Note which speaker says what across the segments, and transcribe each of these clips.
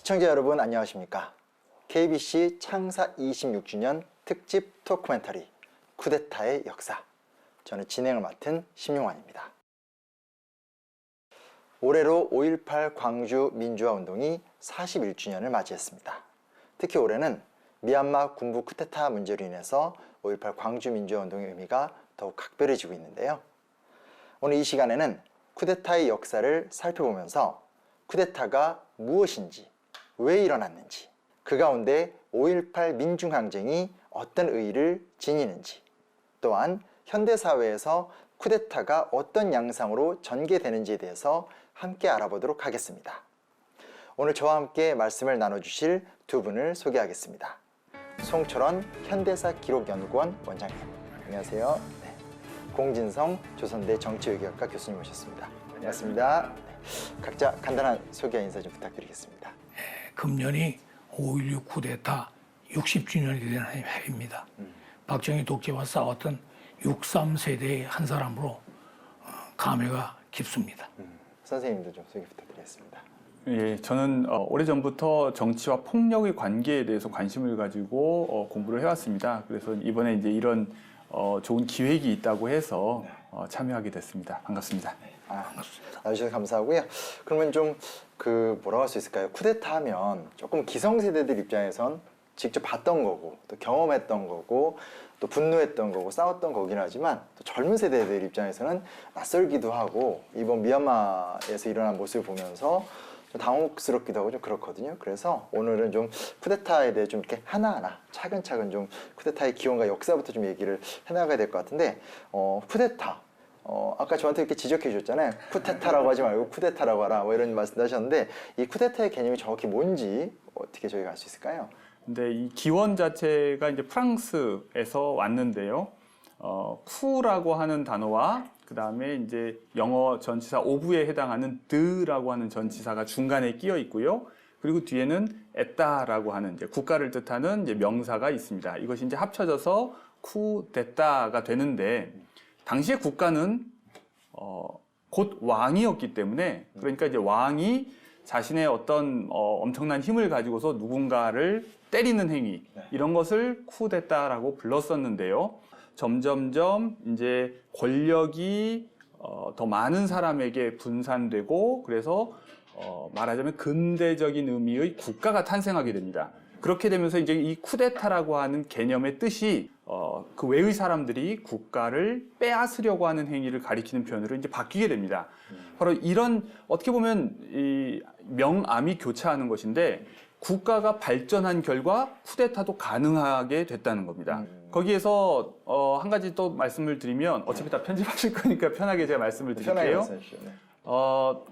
Speaker 1: 시청자 여러분 안녕하십니까? KBC 창사 26주년 특집 토크멘터리 쿠데타의 역사, 저는 진행을 맡은 심용환입니다. 올해로 5.18 광주 민주화운동이 41주년을 맞이했습니다. 특히 올해는 미얀마 군부 쿠데타 문제로 인해서 5.18 광주 민주화운동의 의미가 더욱 각별해지고 있는데요. 오늘 이 시간에는 쿠데타의 역사를 살펴보면서 쿠데타가 무엇인지, 왜 일어났는지, 그 가운데 5.18 민중항쟁이 어떤 의의를 지니는지, 또한 현대사회에서 쿠데타가 어떤 양상으로 전개되는지에 대해서 함께 알아보도록 하겠습니다. 오늘 저와 함께 말씀을 나눠주실 두 분을 소개하겠습니다. 송철원 현대사기록연구원 원장님, 안녕하세요. 네. 공진성 조선대 정치외교학과 교수님 모셨습니다. 반갑습니다. 네. 각자 간단한 소개 인사 좀 부탁드리겠습니다.
Speaker 2: 금년이 5.16 쿠데타 60주년이 되는 해입니다. 박정희 독재와 싸웠던 63세대의 한 사람으로 감회가 깊습니다.
Speaker 1: 선생님도 좀 소개 부탁드리겠습니다.
Speaker 3: 예, 저는 오래전부터 정치와 폭력의 관계에 대해서 관심을 가지고 공부를 해왔습니다. 그래서 이번에 이제 이런 좋은 기획이 있다고 해서 참여하게 됐습니다. 반갑습니다.
Speaker 2: 반갑습니다.
Speaker 1: 나와주셔서 감사하고요. 그러면 좀 뭐라고 할 수 있을까요? 쿠데타 하면 조금 기성세대들 입장에선 직접 봤던 거고, 또 경험했던 거고, 또 분노했던 거고, 싸웠던 거긴 하지만 또 젊은 세대들 입장에서는 낯설기도 하고, 이번 미얀마에서 일어난 모습을 보면서 좀 당혹스럽기도 하고 좀 그렇거든요. 그래서 오늘은 좀 쿠데타에 대해 좀 이렇게 하나하나 차근차근 좀 쿠데타의 기원과 역사부터 좀 얘기를 해나가야 될 것 같은데, 쿠데타. 아까 저한테 이렇게 지적해 주셨잖아요. 쿠데타라고 하지 말고 쿠데타라고 하라, 뭐 이런 말씀 하셨는데, 이 쿠데타의 개념이 정확히 뭔지 어떻게 저희가 알 수 있을까요?
Speaker 3: 근데 이 기원 자체가 이제 프랑스에서 왔는데요. 쿠라고 하는 단어와 그 다음에 이제 영어 전치사 오브에 해당하는 드라고 하는 전치사가 중간에 끼어 있고요. 그리고 뒤에는 에따라고 하는 이제 국가를 뜻하는 이제 명사가 있습니다. 이것이 이제 합쳐져서 쿠데타가 되는데, 당시의 국가는 곧 왕이었기 때문에, 그러니까 이제 왕이 자신의 어떤 엄청난 힘을 가지고서 누군가를 때리는 행위, 이런 것을 쿠데타라고 불렀었는데요. 점점점 이제 권력이 더 많은 사람에게 분산되고, 그래서 말하자면 근대적인 의미의 국가가 탄생하게 됩니다. 그렇게 되면서 이제 이 쿠데타라고 하는 개념의 뜻이 그 외의 사람들이 국가를 빼앗으려고 하는 행위를 가리키는 표현으로 이제 바뀌게 됩니다. 바로 이런, 어떻게 보면 이 명암이 교차하는 것인데, 국가가 발전한 결과 쿠데타도 가능하게 됐다는 겁니다. 거기에서 한 가지 또 말씀을 드리면, 어차피 다 편집하실 거니까 편하게 제가 말씀을 드릴게요.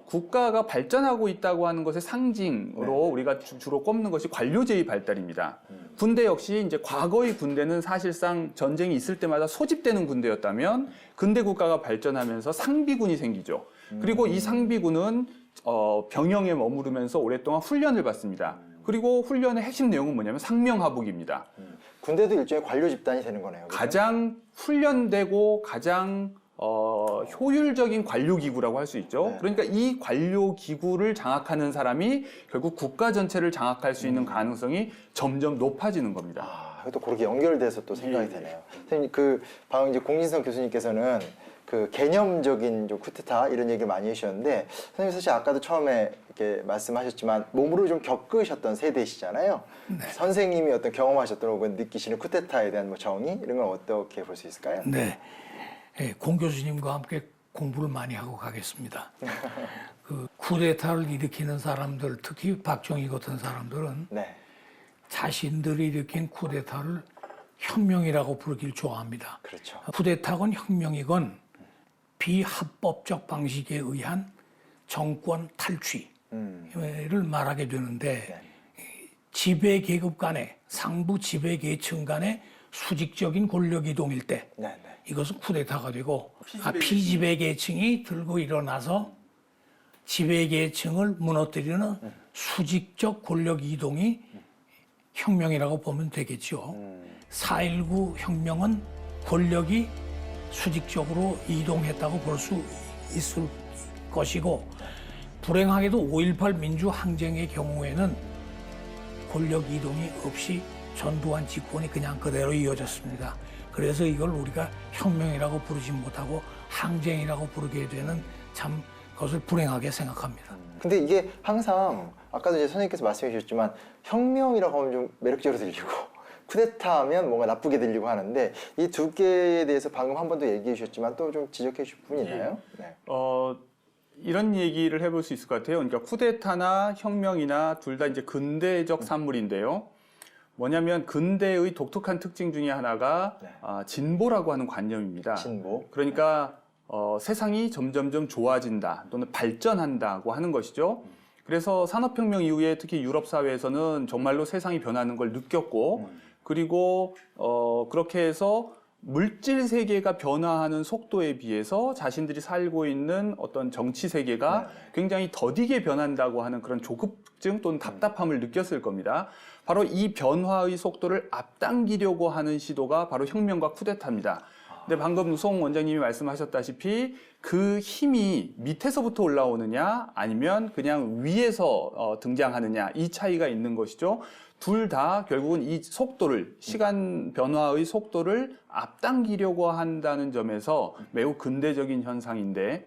Speaker 3: 국가가 발전하고 있다고 하는 것의 상징으로 우리가 주로 꼽는 것이 관료제의 발달입니다. 군대 역시 이제 과거의 군대는 사실상 전쟁이 있을 때마다 소집되는 군대였다면, 근대 국가가 발전하면서 상비군이 생기죠. 그리고 이 상비군은 병영에 머무르면서 오랫동안 훈련을 받습니다. 그리고 훈련의 핵심 내용은 뭐냐면 상명하복입니다.
Speaker 1: 군대도 일종의 관료 집단이 되는 거네요. 그렇죠?
Speaker 3: 가장 훈련되고 가장 효율적인 관료기구라고 할 수 있죠.
Speaker 1: 네.
Speaker 3: 그러니까 이 관료기구를 장악하는 사람이 결국 국가 전체를 장악할 수 있는 가능성이 점점 높아지는 겁니다.
Speaker 1: 또 그렇게 연결돼서 또 생각이 되네요. 선생님, 방금 이제 공진성 교수님께서는 개념적인 좀 쿠데타 이런 얘기를 많이 해주셨는데, 선생님 사실 아까도 처음에 이렇게 말씀하셨지만 몸으로 좀 겪으셨던 세대시잖아요.
Speaker 2: 네.
Speaker 1: 선생님이 어떤 경험하셨던 혹은 느끼시는 쿠데타에 대한 뭐 정의 이런 걸 어떻게 볼 수 있을까요?
Speaker 2: 네. 공 교수님과 함께 공부를 많이 하고 가겠습니다. 쿠데타를 일으키는 사람들, 특히 박정희 같은 사람들은
Speaker 1: 네.
Speaker 2: 자신들이 일으킨 쿠데타를 혁명이라고 부르길 좋아합니다.
Speaker 1: 그렇죠.
Speaker 2: 쿠데타건 혁명이건 비합법적 방식에 의한 정권 탈취를 말하게 되는데, 지배 계급 간의, 상부 지배 계층 간의 수직적인 권력 이동일 때 이것은 쿠데타가 되고, 피지배 계층이 들고 일어나서 지배 계층을 무너뜨리는 수직적 권력 이동이 혁명이라고 보면 되겠죠. 4.19 혁명은 권력이 수직적으로 이동했다고 볼 수 있을 것이고, 불행하게도 5.18 민주항쟁의 경우에는 권력 이동이 없이 전두환 집권이 그냥 그대로 이어졌습니다. 그래서 이걸 우리가 혁명이라고 부르지 못하고 항쟁이라고 부르게 되는 참 그것을 불행하게 생각합니다.
Speaker 1: 근데 이게 항상 아까도 이제 선생님께서 말씀해 주셨지만 혁명이라고 하면 좀 매력적으로 들리고 쿠데타 하면 뭔가 나쁘게 들리고 하는데 이 두 개에 대해서 방금 한 번 더 얘기해 주셨지만 또 좀 지적해 주실 부분이 있나요? 네.
Speaker 3: 이런 얘기를 해볼 수 있을 것 같아요. 그러니까 쿠데타나 혁명이나 둘 다 이제 근대적 산물인데요. 뭐냐면 근대의 독특한 특징 중에 하나가
Speaker 1: 네.
Speaker 3: 진보라고 하는 관념입니다.
Speaker 1: 진보.
Speaker 3: 그러니까 세상이 점점점 좋아진다 또는 발전한다고 하는 것이죠. 그래서 산업혁명 이후에 특히 유럽 사회에서는 정말로 세상이 변하는 걸 느꼈고 그리고 그렇게 해서 물질 세계가 변화하는 속도에 비해서 자신들이 살고 있는 어떤 정치 세계가 굉장히 더디게 변한다고 하는 그런 조급증 또는 답답함을 느꼈을 겁니다. 바로 이 변화의 속도를 앞당기려고 하는 시도가 바로 혁명과 쿠데타입니다. 근데 방금 송 원장님이 말씀하셨다시피 그 힘이 밑에서부터 올라오느냐 아니면 그냥 위에서 등장하느냐 이 차이가 있는 것이죠. 둘 다 결국은 이 속도를 시간 변화의 속도를 앞당기려고 한다는 점에서 매우 근대적인 현상인데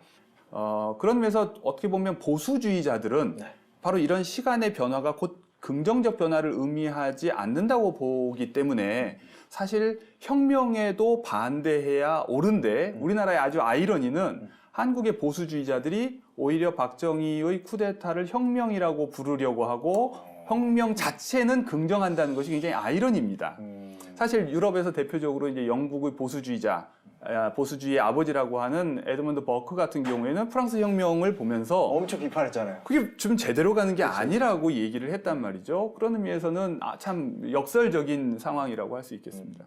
Speaker 3: 그런 면에서 어떻게 보면 보수주의자들은 바로 이런 시간의 변화가 곧 긍정적 변화를 의미하지 않는다고 보기 때문에 사실 혁명에도 반대해야 옳은데 우리나라의 아주 아이러니는 한국의 보수주의자들이 오히려 박정희의 쿠데타를 혁명이라고 부르려고 하고 혁명 자체는 긍정한다는 것이 굉장히 아이러니입니다. 사실 유럽에서 대표적으로 이제 영국의 보수주의자, 보수주의의 아버지라고 하는 에드먼드 버크 같은 경우에는 프랑스 혁명을 보면서
Speaker 1: 엄청 비판했잖아요.
Speaker 3: 그게 좀 제대로 가는 게 아니라고 얘기를 했단 말이죠. 그런 의미에서는 참 역설적인 상황이라고 할 수 있겠습니다.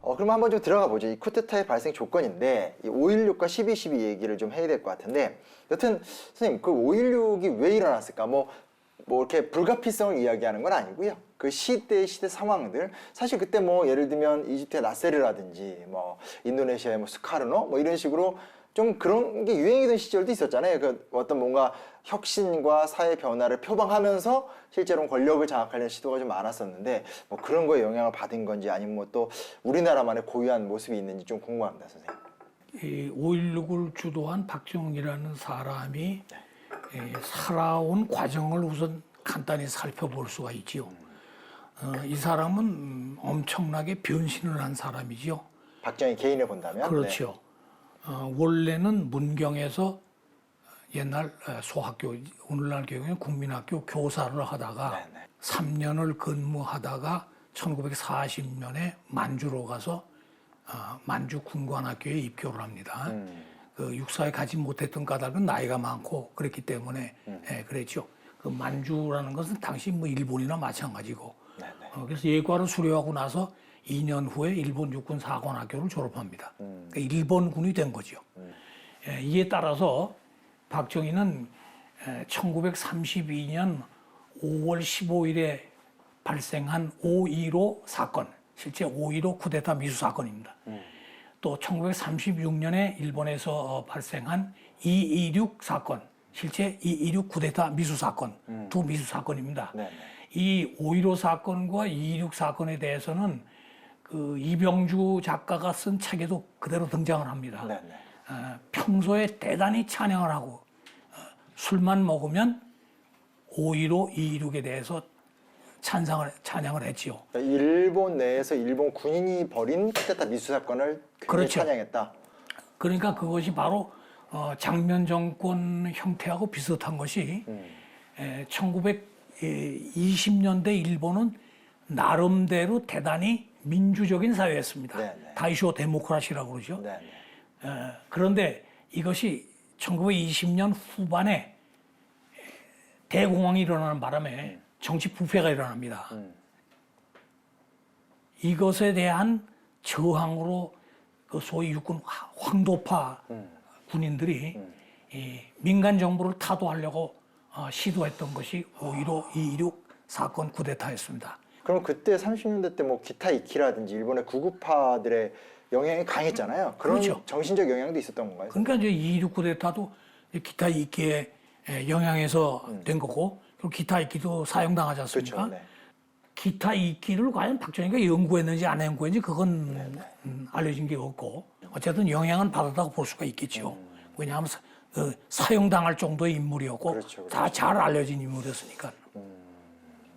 Speaker 1: 그럼 한번 좀 들어가 보죠. 이 쿠데타의 발생 조건인데 이 5.16과 12.12 얘기를 좀 해야 될 것 같은데 여튼 선생님 그 5.16이 왜 일어났을까? 뭐 이렇게 불가피성을 이야기하는 건 아니고요. 그 시대 상황들 사실 그때 뭐 예를 들면 이집트의 나세르라든지 뭐 인도네시아의 뭐 수카르노 뭐 이런 식으로 좀 그런 게 유행이던 시절도 있었잖아요. 그 어떤 뭔가 혁신과 사회 변화를 표방하면서 실제로 권력을 장악하려는 시도가 좀 많았었는데 뭐 그런 거에 영향을 받은 건지 아니면 뭐 또 우리나라만의 고유한 모습이 있는지 좀 궁금합니다, 선생님.
Speaker 2: 이 5.16을 주도한 박정희라는 사람이 살아온 과정을 우선 간단히 살펴볼 수가 있지요. 이 사람은 엄청나게 변신을 한 사람이지요.
Speaker 1: 박정희 개인을 본다면?
Speaker 2: 그렇죠. 원래는 문경에서 옛날 소학교, 오늘날 경우에는 국민학교 교사를 하다가 3년을 근무하다가 1940년에 만주로 가서 만주 군관학교에 입교를 합니다. 그 육사에 가지 못했던 까닭은 나이가 많고 그랬기 때문에 그랬죠. 그 만주라는 것은 당시 뭐 일본이나 마찬가지고 그래서 예과를 수료하고 나서 2년 후에 일본 육군 사관학교를 졸업합니다. 그러니까 일본군이 된 거죠. 이에 따라서 박정희는 1932년 5월 15일에 발생한 5.15 사건, 실제 5.15 쿠데타 미수 사건입니다. 또 1936년에 일본에서 발생한 2.26 사건, 실제 2.26 쿠데타 미수 사건, 두 미수 사건입니다. 이 5.15 사건과 2.26 사건에 대해서는 그 이병주 작가가 쓴 책에도 그대로 등장을 합니다. 평소에 대단히 찬양을 하고 술만 먹으면 5.15, 2.26에 대해서 찬양을 했지요.
Speaker 1: 일본 내에서 일본 군인이 벌인 쿠데타 미수 사건을 굉장히 찬양했다.
Speaker 2: 그러니까 그것이 바로 장면 정권 형태하고 비슷한 것이 1920년대 일본은 나름대로 대단히 민주적인 사회였습니다. 다이쇼 데모크라시라고 그러죠. 그런데 이것이 1920년 후반에 대공황이 일어나는 바람에 정치 부패가 일어납니다. 이것에 대한 저항으로 그 소위 육군 황도파 군인들이 민간 정부를 타도하려고 시도했던 것이 5.15, 2.26 사건 쿠데타였습니다.
Speaker 1: 그럼 그때 30년대 때 뭐 기타 이키라든지 일본의 구구파들의 영향이 강했잖아요. 그런 정신적 영향도 있었던 건가요?
Speaker 2: 그러니까 이제 2.26 쿠데타도 기타 이키의 영향에서 된 거고, 그리고 기타 이키도 사용당하지 않습니까? 기타 이끼를 과연 박정희가 연구했는지 안 연구했는지 그건 알려진 게 없고 어쨌든 영향은 받았다고 볼 수가 있겠죠. 왜냐하면 사용당할 정도의 인물이었고
Speaker 1: 그렇죠.
Speaker 2: 다 잘 알려진 인물이었으니까.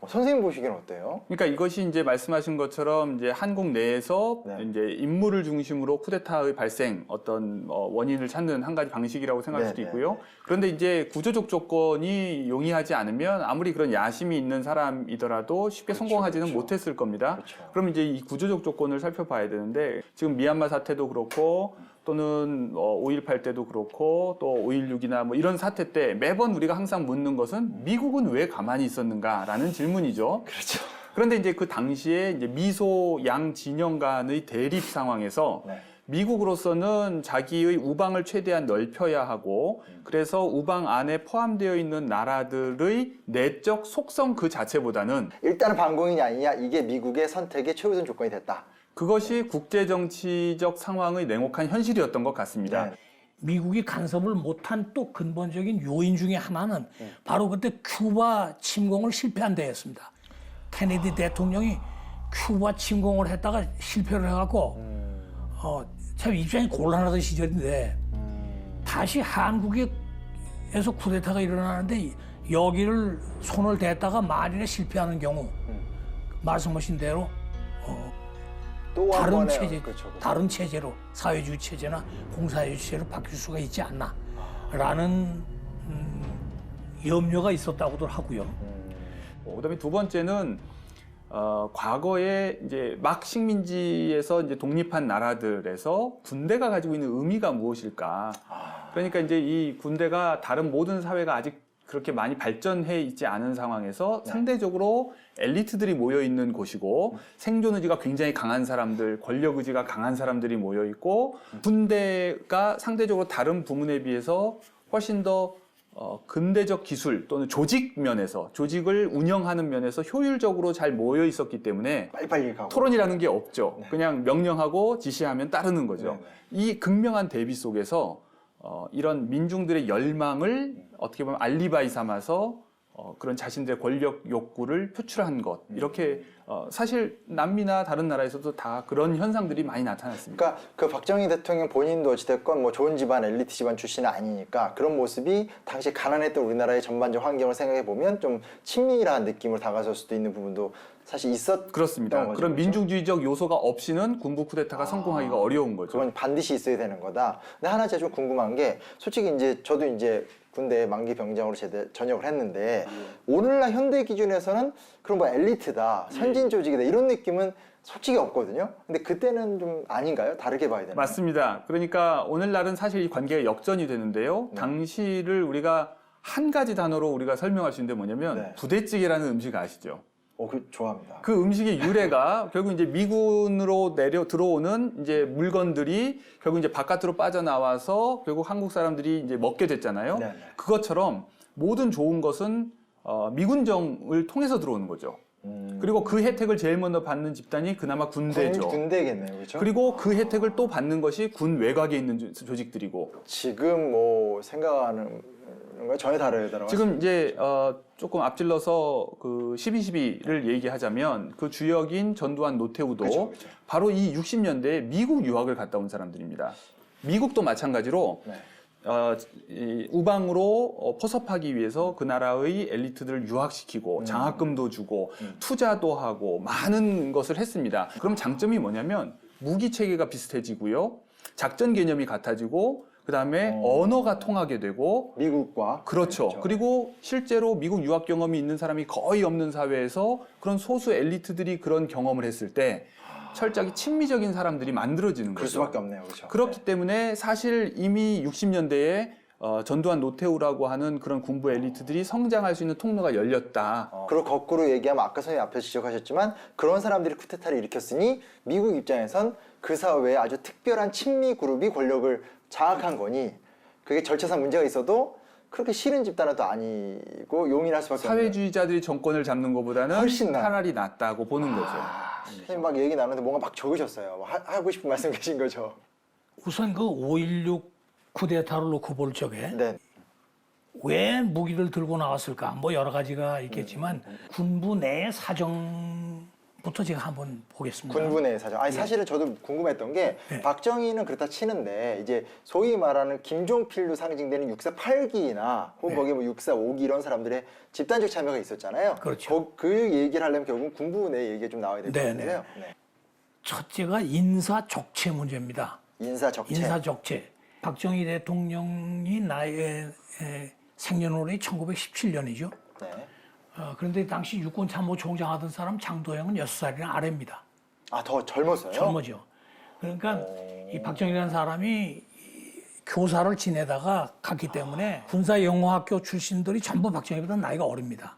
Speaker 1: 선생님 보시기엔 어때요?
Speaker 3: 그러니까 이것이 이제 말씀하신 것처럼 이제 한국 내에서
Speaker 1: 네.
Speaker 3: 이제 인물을 중심으로 쿠데타의 발생 어떤 원인을 찾는 한 가지 방식이라고 생각할
Speaker 1: 네,
Speaker 3: 수도
Speaker 1: 네,
Speaker 3: 있고요. 그런데 이제 구조적 조건이 용이하지 않으면 아무리 그런 야심이 있는 사람이더라도 쉽게
Speaker 1: 그렇죠,
Speaker 3: 성공하지는
Speaker 1: 그렇죠.
Speaker 3: 못했을 겁니다.
Speaker 1: 그렇죠.
Speaker 3: 그럼 이제 이 구조적 조건을 살펴봐야 되는데 지금 미얀마 사태도 그렇고 또는 5.18 때도 그렇고 또 5.16이나 뭐 이런 사태 때 매번 우리가 항상 묻는 것은 미국은 왜 가만히 있었는가라는 질문이죠.
Speaker 1: 그렇죠.
Speaker 3: 그런데 이제 그 당시에 이제 미소 양 진영 간의 대립 상황에서
Speaker 1: 네.
Speaker 3: 미국으로서는 자기의 우방을 최대한 넓혀야 하고 그래서 우방 안에 포함되어 있는 나라들의 내적 속성 그 자체보다는
Speaker 1: 일단은 반공이냐 아니냐 이게 미국의 선택의 최우선 조건이 됐다.
Speaker 3: 그것이 국제정치적 상황의 냉혹한 현실이었던 것 같습니다.
Speaker 1: 네.
Speaker 2: 미국이 간섭을 못한 또 근본적인 요인 중에 하나는 바로 그때 큐바 침공을 실패한 데였습니다. 케네디 대통령이 큐바 침공을 했다가 실패를 해갖고 참 입장이 곤란하던 시절인데 다시 한국에서 쿠데타가 일어나는데 여기를 손을 댔다가 만일에 실패하는 경우 말씀하신 대로
Speaker 1: 또 한
Speaker 2: 다른
Speaker 1: 번에
Speaker 2: 체제,
Speaker 1: 그렇죠.
Speaker 2: 다른 체제로 사회주의 체제나 공사주의 체제로 바뀔 수가 있지 않나라는 염려가 있었다고들 하고요.
Speaker 3: 그다음에 두 번째는 과거에 이제 막 식민지에서 이제 독립한 나라들에서 군대가 가지고 있는 의미가 무엇일까? 그러니까 이제 이 군대가 다른 모든 사회가 아직 그렇게 많이 발전해 있지 않은 상황에서 상대적으로 엘리트들이 모여 있는 곳이고 생존 의지가 굉장히 강한 사람들, 권력 의지가 강한 사람들이 모여 있고 군대가 상대적으로 다른 부문에 비해서 훨씬 더 근대적 기술 또는 조직 면에서 조직을 운영하는 면에서 효율적으로 잘 모여 있었기 때문에
Speaker 1: 빨리빨리 가고.
Speaker 3: 토론이라는 게 없죠. 그냥 명령하고 지시하면 따르는 거죠.
Speaker 1: 네,
Speaker 3: 이 극명한 대비 속에서 이런 민중들의 열망을 어떻게 보면 알리바이 삼아서 그런 자신들의 권력 욕구를 표출한 것 이렇게 사실 남미나 다른 나라에서도 다 그런 현상들이 많이 나타났습니다.
Speaker 1: 그러니까 그 박정희 대통령 본인도 어찌됐건 뭐 좋은 집안 엘리트 집안 출신은 아니니까 그런 모습이 당시 가난했던 우리나라의 전반적 환경을 생각해 보면 좀 친밀한 느낌으로 다가설 수도 있는 부분도 사실 있었던
Speaker 3: 그렇습니다.
Speaker 1: 거죠,
Speaker 3: 그런
Speaker 1: 그렇죠?
Speaker 3: 민중주의적 요소가 없이는 군부 쿠데타가 성공하기가 어려운 거죠.
Speaker 1: 그건 반드시 있어야 되는 거다. 근데 하나 제가 좀 궁금한 게 솔직히 이제 저도 이제 군대 만기 병장으로 전역을 했는데 오늘날 현대 기준에서는 그런 뭐 엘리트다, 선진 조직이다 이런 느낌은 솔직히 없거든요. 근데 그때는 좀 아닌가요? 다르게 봐야 되나요?
Speaker 3: 맞습니다. 그러니까 오늘날은 사실 이 관계가 역전이 되는데요. 당시를 우리가 한 가지 단어로 우리가 설명할 수 있는데 뭐냐면
Speaker 1: 네.
Speaker 3: 부대찌개라는 음식 아시죠?
Speaker 1: 좋아합니다.
Speaker 3: 그 음식의 유래가 결국 이제 미군으로 들어오는 이제 물건들이 결국 이제 바깥으로 빠져나와서 결국 한국 사람들이 이제 먹게 됐잖아요.
Speaker 1: 네네.
Speaker 3: 그것처럼 모든 좋은 것은 미군정을 통해서 들어오는 거죠. 그리고 그 혜택을 제일 먼저 받는 집단이 그나마 군대죠.
Speaker 1: 군대겠네요, 그렇죠?
Speaker 3: 그리고 그 혜택을 또 받는 것이 군 외곽에 있는 조직들이고.
Speaker 1: 지금 뭐 생각하는 거 전혀 다르더라고요.
Speaker 3: 지금 이제 조금 앞질러서 그 12.12를 얘기하자면 그 주역인 전두환 노태우도
Speaker 1: 그쵸, 그쵸.
Speaker 3: 바로 이 60년대에 미국 유학을 갔다 온 사람들입니다. 미국도 마찬가지로
Speaker 1: 네.
Speaker 3: 이 우방으로 포섭하기 위해서 그 나라의 엘리트들을 유학시키고 장학금도 주고 투자도 하고 많은 것을 했습니다. 그럼 장점이 뭐냐면 무기 체계가 비슷해지고요. 작전 개념이 같아지고 그다음에 언어가 통하게 되고
Speaker 1: 미국과
Speaker 3: 그렇죠. 그리고 실제로 미국 유학 경험이 있는 사람이 거의 없는 사회에서 그런 소수 엘리트들이 그런 경험을 했을 때 철저하게 친미적인 사람들이 만들어지는
Speaker 1: 그럴
Speaker 3: 거죠.
Speaker 1: 수밖에 없네요, 그렇죠?
Speaker 3: 그렇기 때문에 사실 이미 60년대에 전두환 노태우라고 하는 그런 군부 엘리트들이 성장할 수 있는 통로가 열렸다.
Speaker 1: 그리고 거꾸로 얘기하면 아까 선생님 앞에서 지적하셨지만 그런 사람들이 쿠데타를 일으켰으니 미국 입장에선 그 사회에 아주 특별한 친미 그룹이 권력을 장악한 거니 그게 절차상 문제가 있어도 그렇게 싫은 집단은 또 아니고 용인할 수밖에 없는
Speaker 3: 사회주의자들이 정권을 잡는 것보다는
Speaker 1: 훨씬 나아.
Speaker 3: 차라리 낫다고 보는 거죠.
Speaker 1: 선생님 막 얘기 나누는데 뭔가 막 적으셨어요. 하고 싶은 말씀 계신 거죠?
Speaker 2: 우선 그 5.16 쿠데타를 놓고 볼 적에
Speaker 1: 네.
Speaker 2: 왜 무기를 들고 나왔을까? 뭐 여러 가지가 있겠지만 군부 내 사정 부터 제가 한번 보겠습니다.
Speaker 1: 군부 내 사정. 아니 사실은 저도 궁금했던 게
Speaker 2: 예.
Speaker 1: 박정희는 그렇다 치는데 이제 소위 말하는 김종필로 상징되는 육사 8기나 혹은
Speaker 2: 네.
Speaker 1: 거기에 뭐 육사 5기 이런 사람들의 집단적 참여가 있었잖아요.
Speaker 2: 그렇죠.
Speaker 1: 그 얘기를 하려면 결국은 군부 내 얘기가 좀 나와야 될 것
Speaker 2: 네,
Speaker 1: 같은데요. 네.
Speaker 2: 첫째가 인사적체 문제입니다.
Speaker 1: 인사적체.
Speaker 2: 인사적체. 박정희 대통령이 나의 생년월일이 1917년이죠.
Speaker 1: 네.
Speaker 2: 그런데 당시 육군참모총장 하던 사람 장도영은 6살이나 아래입니다.
Speaker 1: 아, 더 젊었어요?
Speaker 2: 젊어죠. 그러니까 이 박정희라는 사람이 이 교사를 지내다가 갔기 때문에 군사영어학교 출신들이 전부 박정희보다 나이가 어립니다.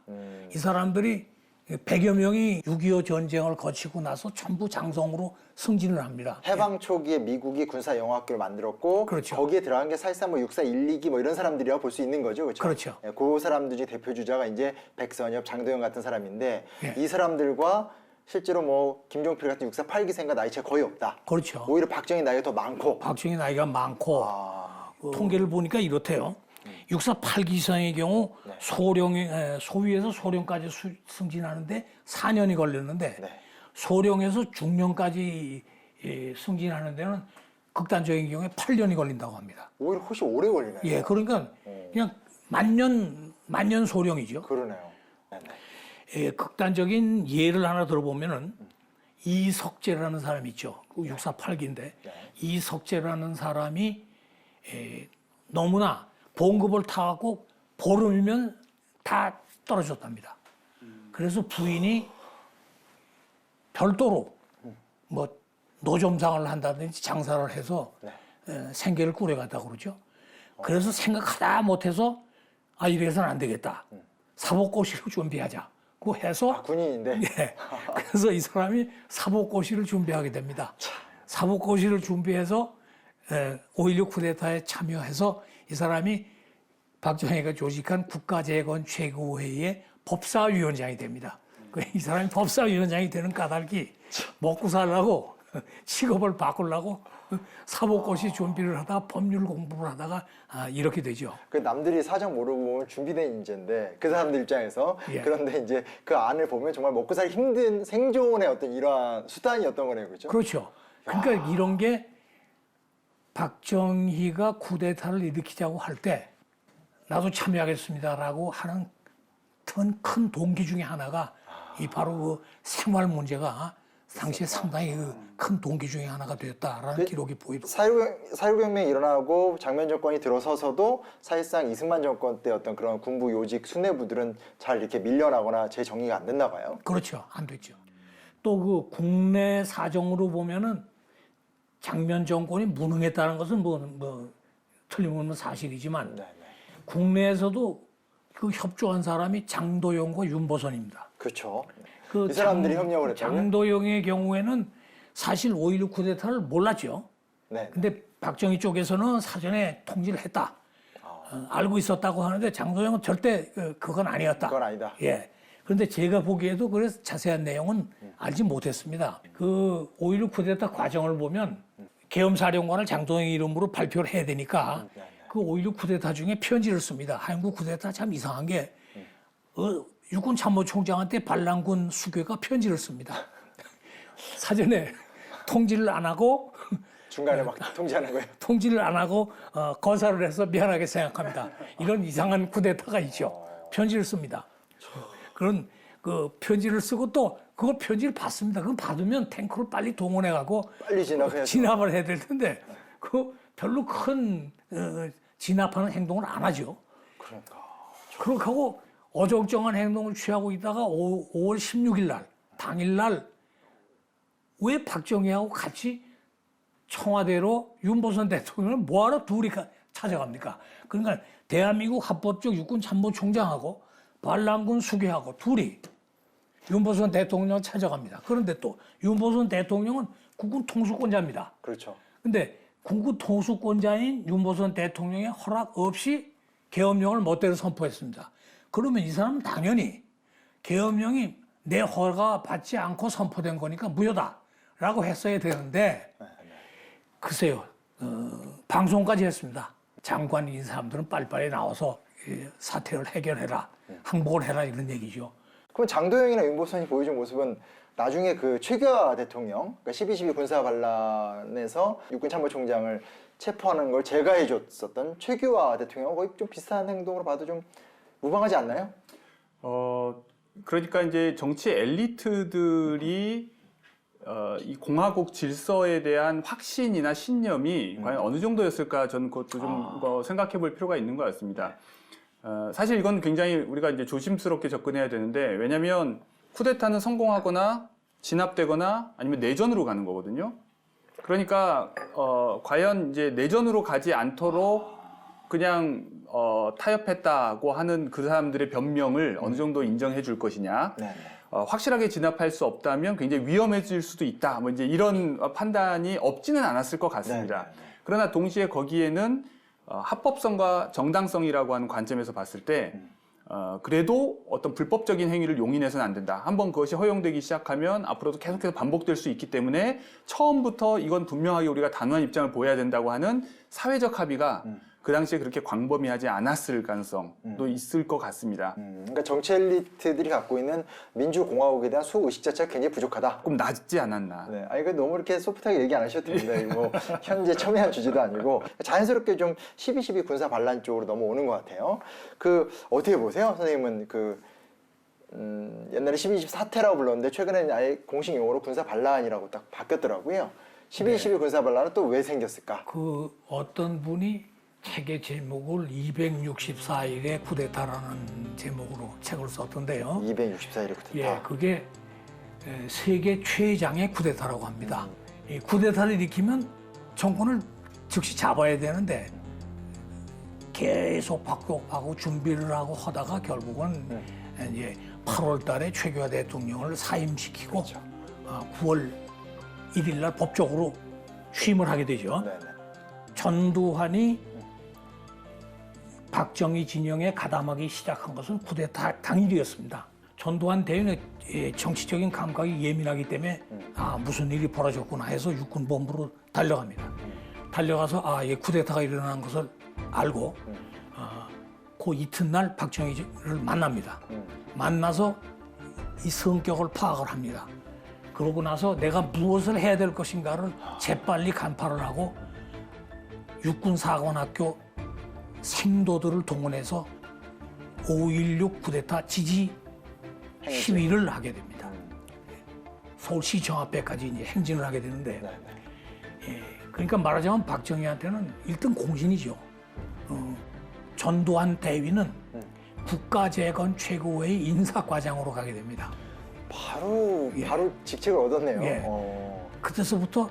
Speaker 2: 이 사람들이 100여 명이 6.25 전쟁을 거치고 나서 전부 장성으로 승진을 합니다.
Speaker 1: 해방 초기에 미국이 군사영어학교를 만들었고
Speaker 2: 그렇죠.
Speaker 1: 거기에 들어간 게 사실상 뭐 육사 1, 2기 뭐 이런 사람들이라고 볼 수 있는 거죠. 그렇죠?
Speaker 2: 그렇죠.
Speaker 1: 예, 그 사람들 중에 대표 주자가 이제 백선엽, 장도영 같은 사람인데
Speaker 2: 예.
Speaker 1: 이 사람들과 실제로 뭐 김종필 같은 육사 8기생과 나이 차가 거의 없다.
Speaker 2: 그렇죠.
Speaker 1: 오히려 박정희 나이가 더 많고.
Speaker 2: 박정희 나이가 많고
Speaker 1: 아,
Speaker 2: 통계를 보니까 이렇대요. 육사 8기생의 경우
Speaker 1: 네.
Speaker 2: 소위에서 소령까지 승진하는데 4년이 걸렸는데
Speaker 1: 네.
Speaker 2: 소령에서 중령까지 승진하는 데는 극단적인 경우에 8년이 걸린다고 합니다.
Speaker 1: 오히려 훨씬 오래 걸리네요.
Speaker 2: 예, 그러니까 그냥 만년 소령이죠.
Speaker 1: 그러네요. 네네.
Speaker 2: 예, 극단적인 예를 하나 들어보면은 이석재라는 사람이 있죠. 그 육사 8기인데
Speaker 1: 네.
Speaker 2: 이석재라는 사람이 너무나 봉급을 타갖고 보름이면 다 떨어졌답니다. 그래서 부인이 별도로 뭐 노점상을 한다든지 장사를 해서
Speaker 1: 네.
Speaker 2: 생계를 꾸려갔다고 그러죠. 그래서 생각하다 못해서 아 이래서는 안 되겠다. 사복고시를 준비하자고 해서
Speaker 1: 아, 군인인데.
Speaker 2: 예. 그래서 이 사람이 사복고시를 준비하게 됩니다. 사복고시를 준비해서 5.16 쿠데타에 참여해서 이 사람이 박정희가 조직한 국가재건 최고회의의 법사위원장이 됩니다. 이 사람이 법사위원장이 되는 까닭이 먹고 살라고 직업을 바꾸려고 사복고시 준비를 하다가 법률 공부를 하다가 이렇게 되죠.
Speaker 1: 그 남들이 사정 모르고 보면 준비된 인재인데 그 사람들 입장에서
Speaker 2: 예.
Speaker 1: 그런데 이제 그 안을 보면 정말 먹고 살기 힘든 생존의 어떤 이러한 수단이었던 거네요, 그렇죠?
Speaker 2: 그렇죠. 그러니까 이런 게 박정희가 쿠데타를 일으키자고 할 때 나도 참여하겠습니다라고 하는 큰 동기 중에 하나가 이 바로 그 생활 문제가 당시에 상당히 큰 동기 중에 하나가 되었다라는 기록이 보이고
Speaker 1: 4.16 혁명이 일어나고 장면 정권이 들어서서도 사실상 이승만 정권 때 어떤 그런 군부 요직 수뇌부들은 잘 이렇게 밀려나거나 재정리가 안 됐나 봐요.
Speaker 2: 그렇죠. 안 됐죠. 또 그 국내 사정으로 보면은 장면 정권이 무능했다는 것은 뭐 틀림없는 사실이지만
Speaker 1: 네, 네.
Speaker 2: 국내에서도 그 협조한 사람이 장도영과 윤보선입니다.
Speaker 1: 그렇죠.
Speaker 2: 그
Speaker 1: 이 사람들이 협력을 했다고요?
Speaker 2: 장도영의 경우에는 사실 5.16 쿠데타를 몰랐죠.
Speaker 1: 네.
Speaker 2: 근데 박정희 쪽에서는 사전에 통지를 했다. 알고 있었다고 하는데 장도영은 절대 그건 아니었다.
Speaker 1: 그건 아니다.
Speaker 2: 예. 그런데 제가 보기에도 그래서 자세한 내용은 알지 못했습니다. 그 5.16 쿠데타 과정을 보면 계엄사령관을 장도영 이름으로 발표를 해야 되니까 그 5.16 쿠데타 중에 편지를 씁니다. 한국 쿠데타 참 이상한 게 육군 참모총장한테 반란군 수괴가 편지를 씁니다. 사전에 통지를 안 하고
Speaker 1: 중간에 막 통지하는 거예요.
Speaker 2: 통지를 안 하고 거사를 해서 미안하게 생각합니다. 이런 이상한 쿠데타가 있죠. 편지를 씁니다. 그런 그 편지를 쓰고 또 그걸 편지를 받습니다. 그거 받으면 탱크를 빨리 동원해 가고
Speaker 1: 빨리 진압해야죠.
Speaker 2: 진압을 해야 될 텐데 그 별로 큰 진압하는 행동을 안 하죠.
Speaker 1: 그러니까.
Speaker 2: 그렇게 하고 어정쩡한 행동을 취하고 있다가 5월 16일 날 당일날 왜 박정희하고 같이 청와대로 윤보선 대통령을 뭐하러 둘이 찾아갑니까? 그러니까 대한민국 합법적 육군 참모총장하고 반란군 수괴하고 둘이 윤보선 대통령을 찾아갑니다. 그런데 또 윤보선 대통령은 국군 통수권자입니다.
Speaker 1: 그렇죠.
Speaker 2: 근데 국군 통수권자인 윤보선 대통령의 허락 없이 계엄령을 멋대로 선포했습니다. 그러면 이 사람은 당연히 계엄령이 내 허가 받지 않고 선포된 거니까 무효다라고 했어야 되는데 글쎄요 방송까지 했습니다. 장관인 사람들은 빨리빨리 나와서 사태를 해결해라 항복을 해라 이런 얘기죠.
Speaker 1: 그럼 장도영이나 윤보선이 보여준 모습은 나중에 그 최규하 대통령, 그러니까 12.12 군사 반란에서 육군참모총장을 체포하는 걸 제가해줬었던 최규하 대통령 거의 좀 비슷한 행동으로 봐도 좀 무방하지 않나요?
Speaker 3: 그러니까 이제 정치 엘리트들이 이 공화국 질서에 대한 확신이나 신념이 과연 어느 정도였을까 저는 그것도 좀 생각해 볼 필요가 있는 것 같습니다. 사실 이건 굉장히 우리가 이제 조심스럽게 접근해야 되는데 왜냐하면 쿠데타는 성공하거나 진압되거나 아니면 내전으로 가는 거거든요. 그러니까 과연 이제 내전으로 가지 않도록 그냥 타협했다고 하는 그 사람들의 변명을 어느 정도 인정해 줄 것이냐.
Speaker 1: 네.
Speaker 3: 확실하게 진압할 수 없다면 굉장히 위험해질 수도 있다. 뭐 이제 이런 판단이 없지는 않았을 것 같습니다.
Speaker 1: 네.
Speaker 3: 그러나 동시에 거기에는 합법성과 정당성이라고 하는 관점에서 봤을 때 그래도 어떤 불법적인 행위를 용인해서는 안 된다. 한번 그것이 허용되기 시작하면 앞으로도 계속해서 반복될 수 있기 때문에 처음부터 이건 분명하게 우리가 단호한 입장을 보여야 된다고 하는 사회적 합의가 그 당시에 그렇게 광범위하지 않았을 가능성도 있을 것 같습니다.
Speaker 1: 그러니까 정치 엘리트들이 갖고 있는 민주공화국에 대한 수의식 자체가 굉장히 부족하다.
Speaker 3: 조금 낮지 않았나.
Speaker 1: 네, 아니 그 너무 이렇게 소프트하게 얘기 안 하셔도 됩니다. 뭐 현재 첨예한 주제도 아니고 자연스럽게 좀 12.12 군사 반란 쪽으로 넘어오는 것 같아요. 그 어떻게 보세요, 선생님은 그 옛날에 12.12 사태라고 불렀는데 최근에는 아예 공식 용어로 군사 반란이라고 딱 바뀌었더라고요. 12.12 군사 반란은 또 왜 생겼을까?
Speaker 2: 그 어떤 분이 책의 제목을 264일의 쿠데타라는 제목으로 책을 썼던데요.
Speaker 1: 264일의 쿠데타.
Speaker 2: 예, 그게 세계 최장의 쿠데타라고 합니다. 이 쿠데타를 일으키면 정권을 즉시 잡아야 되는데 계속 박격하고 준비를 하고 하다가 결국은 이제 8월 달에 최규하 대통령을 사임시키고 9월 1일 날 법적으로 취임을 하게 되죠.
Speaker 1: 네네.
Speaker 2: 전두환이 박정희 진영에 가담하기 시작한 것은 쿠데타 당일이었습니다. 전두환 대위는 정치적인 감각이 예민하기 때문에 무슨 일이 벌어졌구나 해서 육군본부로 달려갑니다. 달려가서 얘 쿠데타가 일어난 것을 알고 그 이튿날 박정희를 만납니다. 만나서 이 성격을 파악을 합니다. 그러고 나서 내가 무엇을 해야 될 것인가를 재빨리 간파를 하고 육군사관학교 생도들을 동원해서 5.16 쿠데타 지지 시위를 하게 됩니다. 서울시청 앞에까지 이제 행진을 하게 되는데, 그러니까 말하자면 박정희한테는 1등 공신이죠. 전두환 대위는 국가재건 최고의 인사과장으로 가게 됩니다.
Speaker 1: 바로 직책을 얻었네요.
Speaker 2: 예. 그때서부터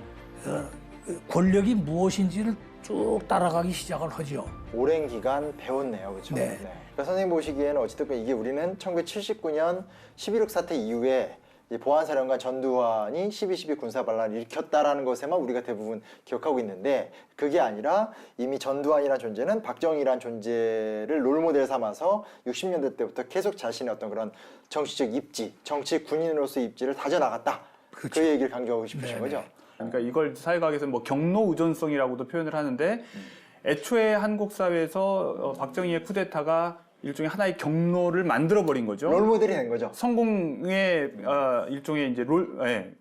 Speaker 2: 권력이 무엇인지를 쭉 따라가기 시작을 하죠.
Speaker 1: 오랜 기간 배웠네요, 그렇죠?
Speaker 2: 네.
Speaker 1: 그러니까 선생님 보시기에는 어찌됐건 이게 우리는 1979년 11.6 사태 이후에 보안사령관 전두환이 12.12 군사반란을 일으켰다라는 것에만 우리가 대부분 기억하고 있는데 그게 아니라 이미 전두환이라는 존재는 박정희라는 존재를 롤모델 삼아서 60년대 때부터 계속 자신의 어떤 그런 정치적 입지, 정치 군인으로서의 입지를 다져나갔다.
Speaker 2: 그렇죠.
Speaker 1: 그 얘기를 강조하고 싶으신
Speaker 2: 네네.
Speaker 1: 거죠?
Speaker 3: 그러니까 이걸 사회과학에서 뭐 경로 의존성이라고도 표현을 하는데 애초에 한국 사회에서 박정희의 쿠데타가 일종의 하나의 경로를 만들어 버린 거죠.
Speaker 1: 롤모델이 된 거죠.
Speaker 3: 성공의 일종의 이제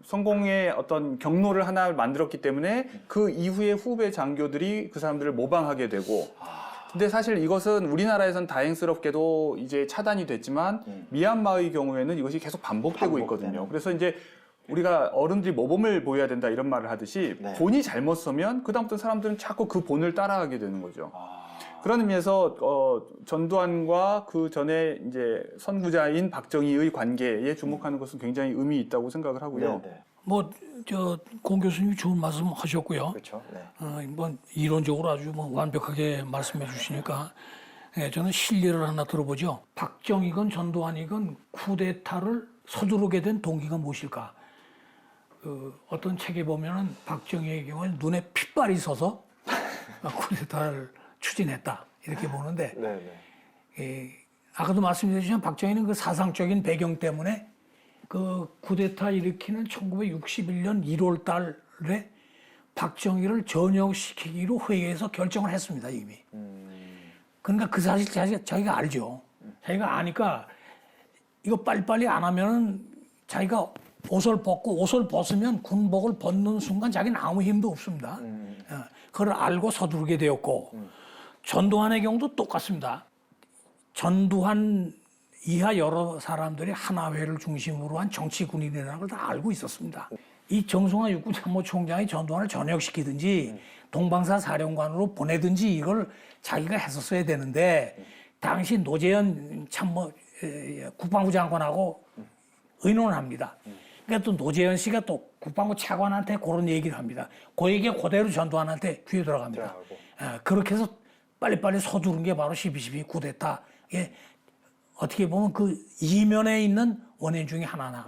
Speaker 3: 성공의 어떤 경로를 하나 만들었기 때문에 그 이후에 후배 장교들이 그 사람들을 모방하게 되고. 근데 사실 이것은 우리나라에선 다행스럽게도 이제 차단이 됐지만 미얀마의 경우에는 이것이 계속 반복되고 있거든요. 그래서 이제 우리가 어른들이 모범을 보여야 된다 이런 말을 하듯이
Speaker 1: 네.
Speaker 3: 본이 잘못 서면 그다음부터 사람들은 자꾸 그 본을 따라가게 되는 거죠. 그런 의미에서 전두환과 그 전에 이제 선구자인 박정희의 관계에 주목하는 것은 굉장히 의미 있다고 생각을 하고요.
Speaker 1: 네.
Speaker 2: 공 교수님이 좋은 말씀 하셨고요.
Speaker 1: 그렇죠. 네.
Speaker 2: 이론적으로 아주 완벽하게 말씀해 주시니까 저는 실례를 하나 들어보죠. 박정희건 전두환이건 쿠데타를 서두르게 된 동기가 무엇일까? 어떤 책에 보면은 박정희의 경우에 눈에 핏발이 서서 쿠데타를 추진했다 이렇게 보는데 아까도 말씀드렸지만 박정희는 그 사상적인 배경 때문에 그 쿠데타 일으키는 1961년 1월 달에 박정희를 전역시키기로 회의에서 결정을 했습니다 이미. 그러니까 그 사실 자기가 알죠. 자기가 아니까 이거 빨리빨리 안 하면은 자기가 옷을 벗고 옷을 벗으면 군복을 벗는 순간 자기는 아무 힘도 없습니다. 그걸 알고 서두르게 되었고 전두환의 경우도 똑같습니다. 전두환 이하 여러 사람들이 하나회를 중심으로 한 정치군인이라는 걸 다 알고 있었습니다. 이 정승화 육군참모총장이 전두환을 전역시키든지 동방사 사령관으로 보내든지 이걸 자기가 했었어야 되는데 당시 노재현 국방부 장관하고 의논을 합니다. 그러니까 또 노재현 씨가 또 국방부 차관한테 그런 얘기를 합니다. 그 얘기가 그대로 전두환한테 귀에 들어갑니다. 그렇게 해서 빨리빨리 서두른 게 바로 12.12 쿠데타. 이게 어떻게 보면 그 이면에 있는 원인 중에 하나나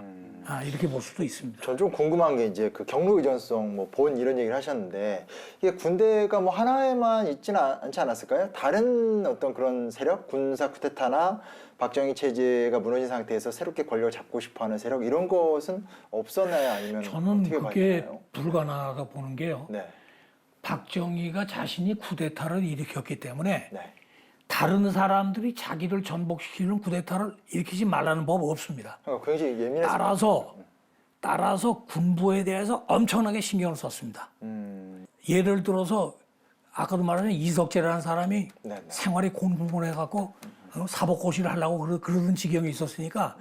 Speaker 2: 이렇게 볼 수도 있습니다.
Speaker 1: 전 좀 궁금한 게 이제 그 경로 의존성, 뭐 본 이런 얘기를 하셨는데 이게 군대가 뭐 하나에만 있지는 않지 않았을까요? 다른 어떤 그런 세력, 군사 쿠데타나 박정희 체제가 무너진 상태에서 새롭게 권력을 잡고 싶어하는 세력 이런 것은 없었나요? 아니면
Speaker 2: 저는
Speaker 1: 어떻게
Speaker 2: 그게
Speaker 1: 봐야
Speaker 2: 불가능하다고 보는 게요.
Speaker 1: 네,
Speaker 2: 박정희가 자신이 쿠데타를 일으켰기 때문에
Speaker 1: 네.
Speaker 2: 다른 사람들이 자기를 전복시키는 쿠데타를 일으키지 말라는 법 없습니다.
Speaker 1: 굉장히 예민했어요.
Speaker 2: 따라서 군부에 대해서 엄청나게 신경을 썼습니다. 예를 들어서 아까도 말한 이석재라는 사람이
Speaker 1: 네네.
Speaker 2: 생활이 곤궁해갖고 사법고시를 하려고 그러던 지경이 있었으니까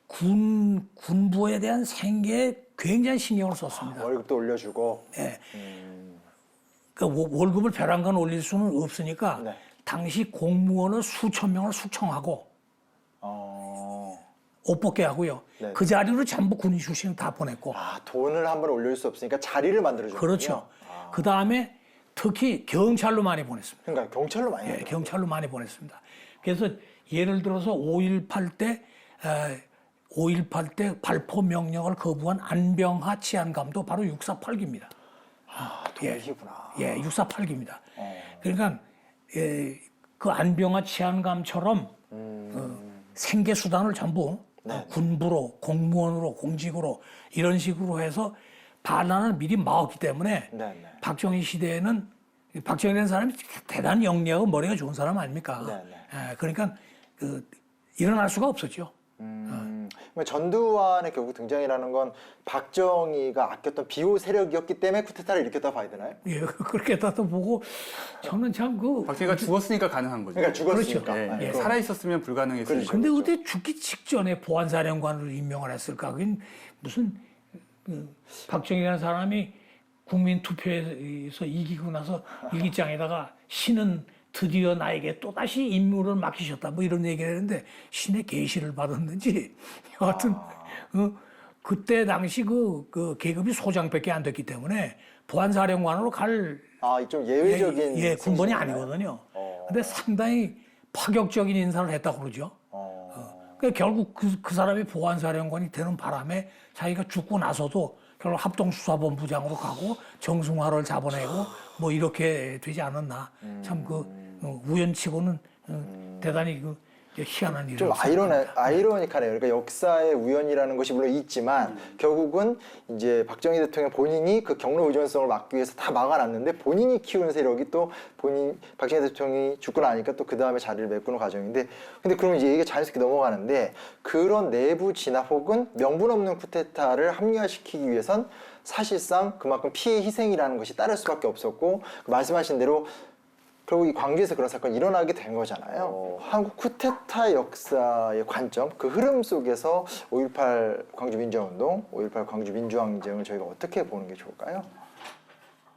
Speaker 2: 군부에 대한 생계에 굉장히 신경을 썼습니다.
Speaker 1: 월급도 올려주고.
Speaker 2: 예. 그 월급을 벼랑간 올릴 수는 없으니까
Speaker 1: 네.
Speaker 2: 당시 공무원을 수천 명을 숙청하고 옷 벗게 하고요.
Speaker 1: 네.
Speaker 2: 그 자리로 전부 군인 출신을 다 보냈고.
Speaker 1: 돈을 한 번에 올릴 수 없으니까 자리를 만들어주는
Speaker 2: 그렇죠. 그 다음에 특히 경찰로 많이 보냈습니다.
Speaker 1: 그러니까 경찰로 많이
Speaker 2: 예,
Speaker 1: 하더라고요.
Speaker 2: 경찰로 많이 보냈습니다. 그래서 예를 들어서 5.18 때 발포 명령을 거부한 안병하 치안감도 바로 648기입니다.
Speaker 1: 동기구나.
Speaker 2: 예, 648기입니다. 그러니까 그 안병하 치안감처럼 생계 수단을 전부 군부로, 공무원으로, 공직으로 이런 식으로 해서 반란을 미리 막았기 때문에
Speaker 1: 네네.
Speaker 2: 박정희 시대에는 박정희라는 사람이 대단히 영리하고 머리가 좋은 사람 아닙니까?
Speaker 1: 네네.
Speaker 2: 그러니까 일어날 수가 없었죠.
Speaker 1: 전두환의 결국 등장이라는 건 박정희가 아꼈던 비호 세력이었기 때문에 쿠데타를 일으켰다고 봐야 되나요?
Speaker 2: 예, 그렇게 따서 보고 저는 참
Speaker 3: 박정희가 죽었으니까 가능한 거죠.
Speaker 1: 그러니까 죽었으니까.
Speaker 3: 예,
Speaker 1: 네,
Speaker 3: 살아 있었으면 불가능했을
Speaker 1: 그렇죠.
Speaker 2: 근데 어떻게 죽기 직전에 보안사령관으로 임명을 했을까? 그건 무슨 박정희라는 사람이 국민투표에서 이기고 나서 일기장에다가 신은 드디어 나에게 또다시 임무를 맡기셨다 뭐 이런 얘기를 했는데 신의 계시를 받았는지 여하튼 그때 당시 그 계급이 소장밖에 안 됐기 때문에 보안사령관으로 갈
Speaker 1: 좀 예외적인
Speaker 2: 군번이
Speaker 1: 승진이었나요?
Speaker 2: 아니거든요. 근데 상당히 파격적인 인사를 했다고 그러죠. 그러니까 결국 그 사람이 보안사령관이 되는 바람에 자기가 죽고 나서도 결국 합동수사본부장으로 가고 정승화를 잡아내고 뭐 이렇게 되지 않았나. 참 우연치고는 대단히 희한한 일이라고
Speaker 1: 좀 아이러니하네요. 그러니까 역사의 우연이라는 것이 물론 있지만 결국은 이제 박정희 대통령 본인이 그 경로 의존성을 막기 위해서 다 막아놨는데 본인이 키운 세력이 또 박정희 대통령이 죽고 나니까 또 그 다음에 자리를 메꾸는 과정인데 근데 그러면 이제 이게 자연스럽게 넘어가는데 그런 내부 진압 혹은 명분 없는 쿠데타를 합리화시키기 위해선 사실상 그만큼 피해 희생이라는 것이 따를 수밖에 없었고 말씀하신 대로 결국 이 광주에서 그런 사건이 일어나게 된 거잖아요. 한국 쿠데타 역사의 관점, 그 흐름 속에서 5.18 광주민주화운동, 5.18 광주민주항쟁을 저희가 어떻게 보는 게 좋을까요?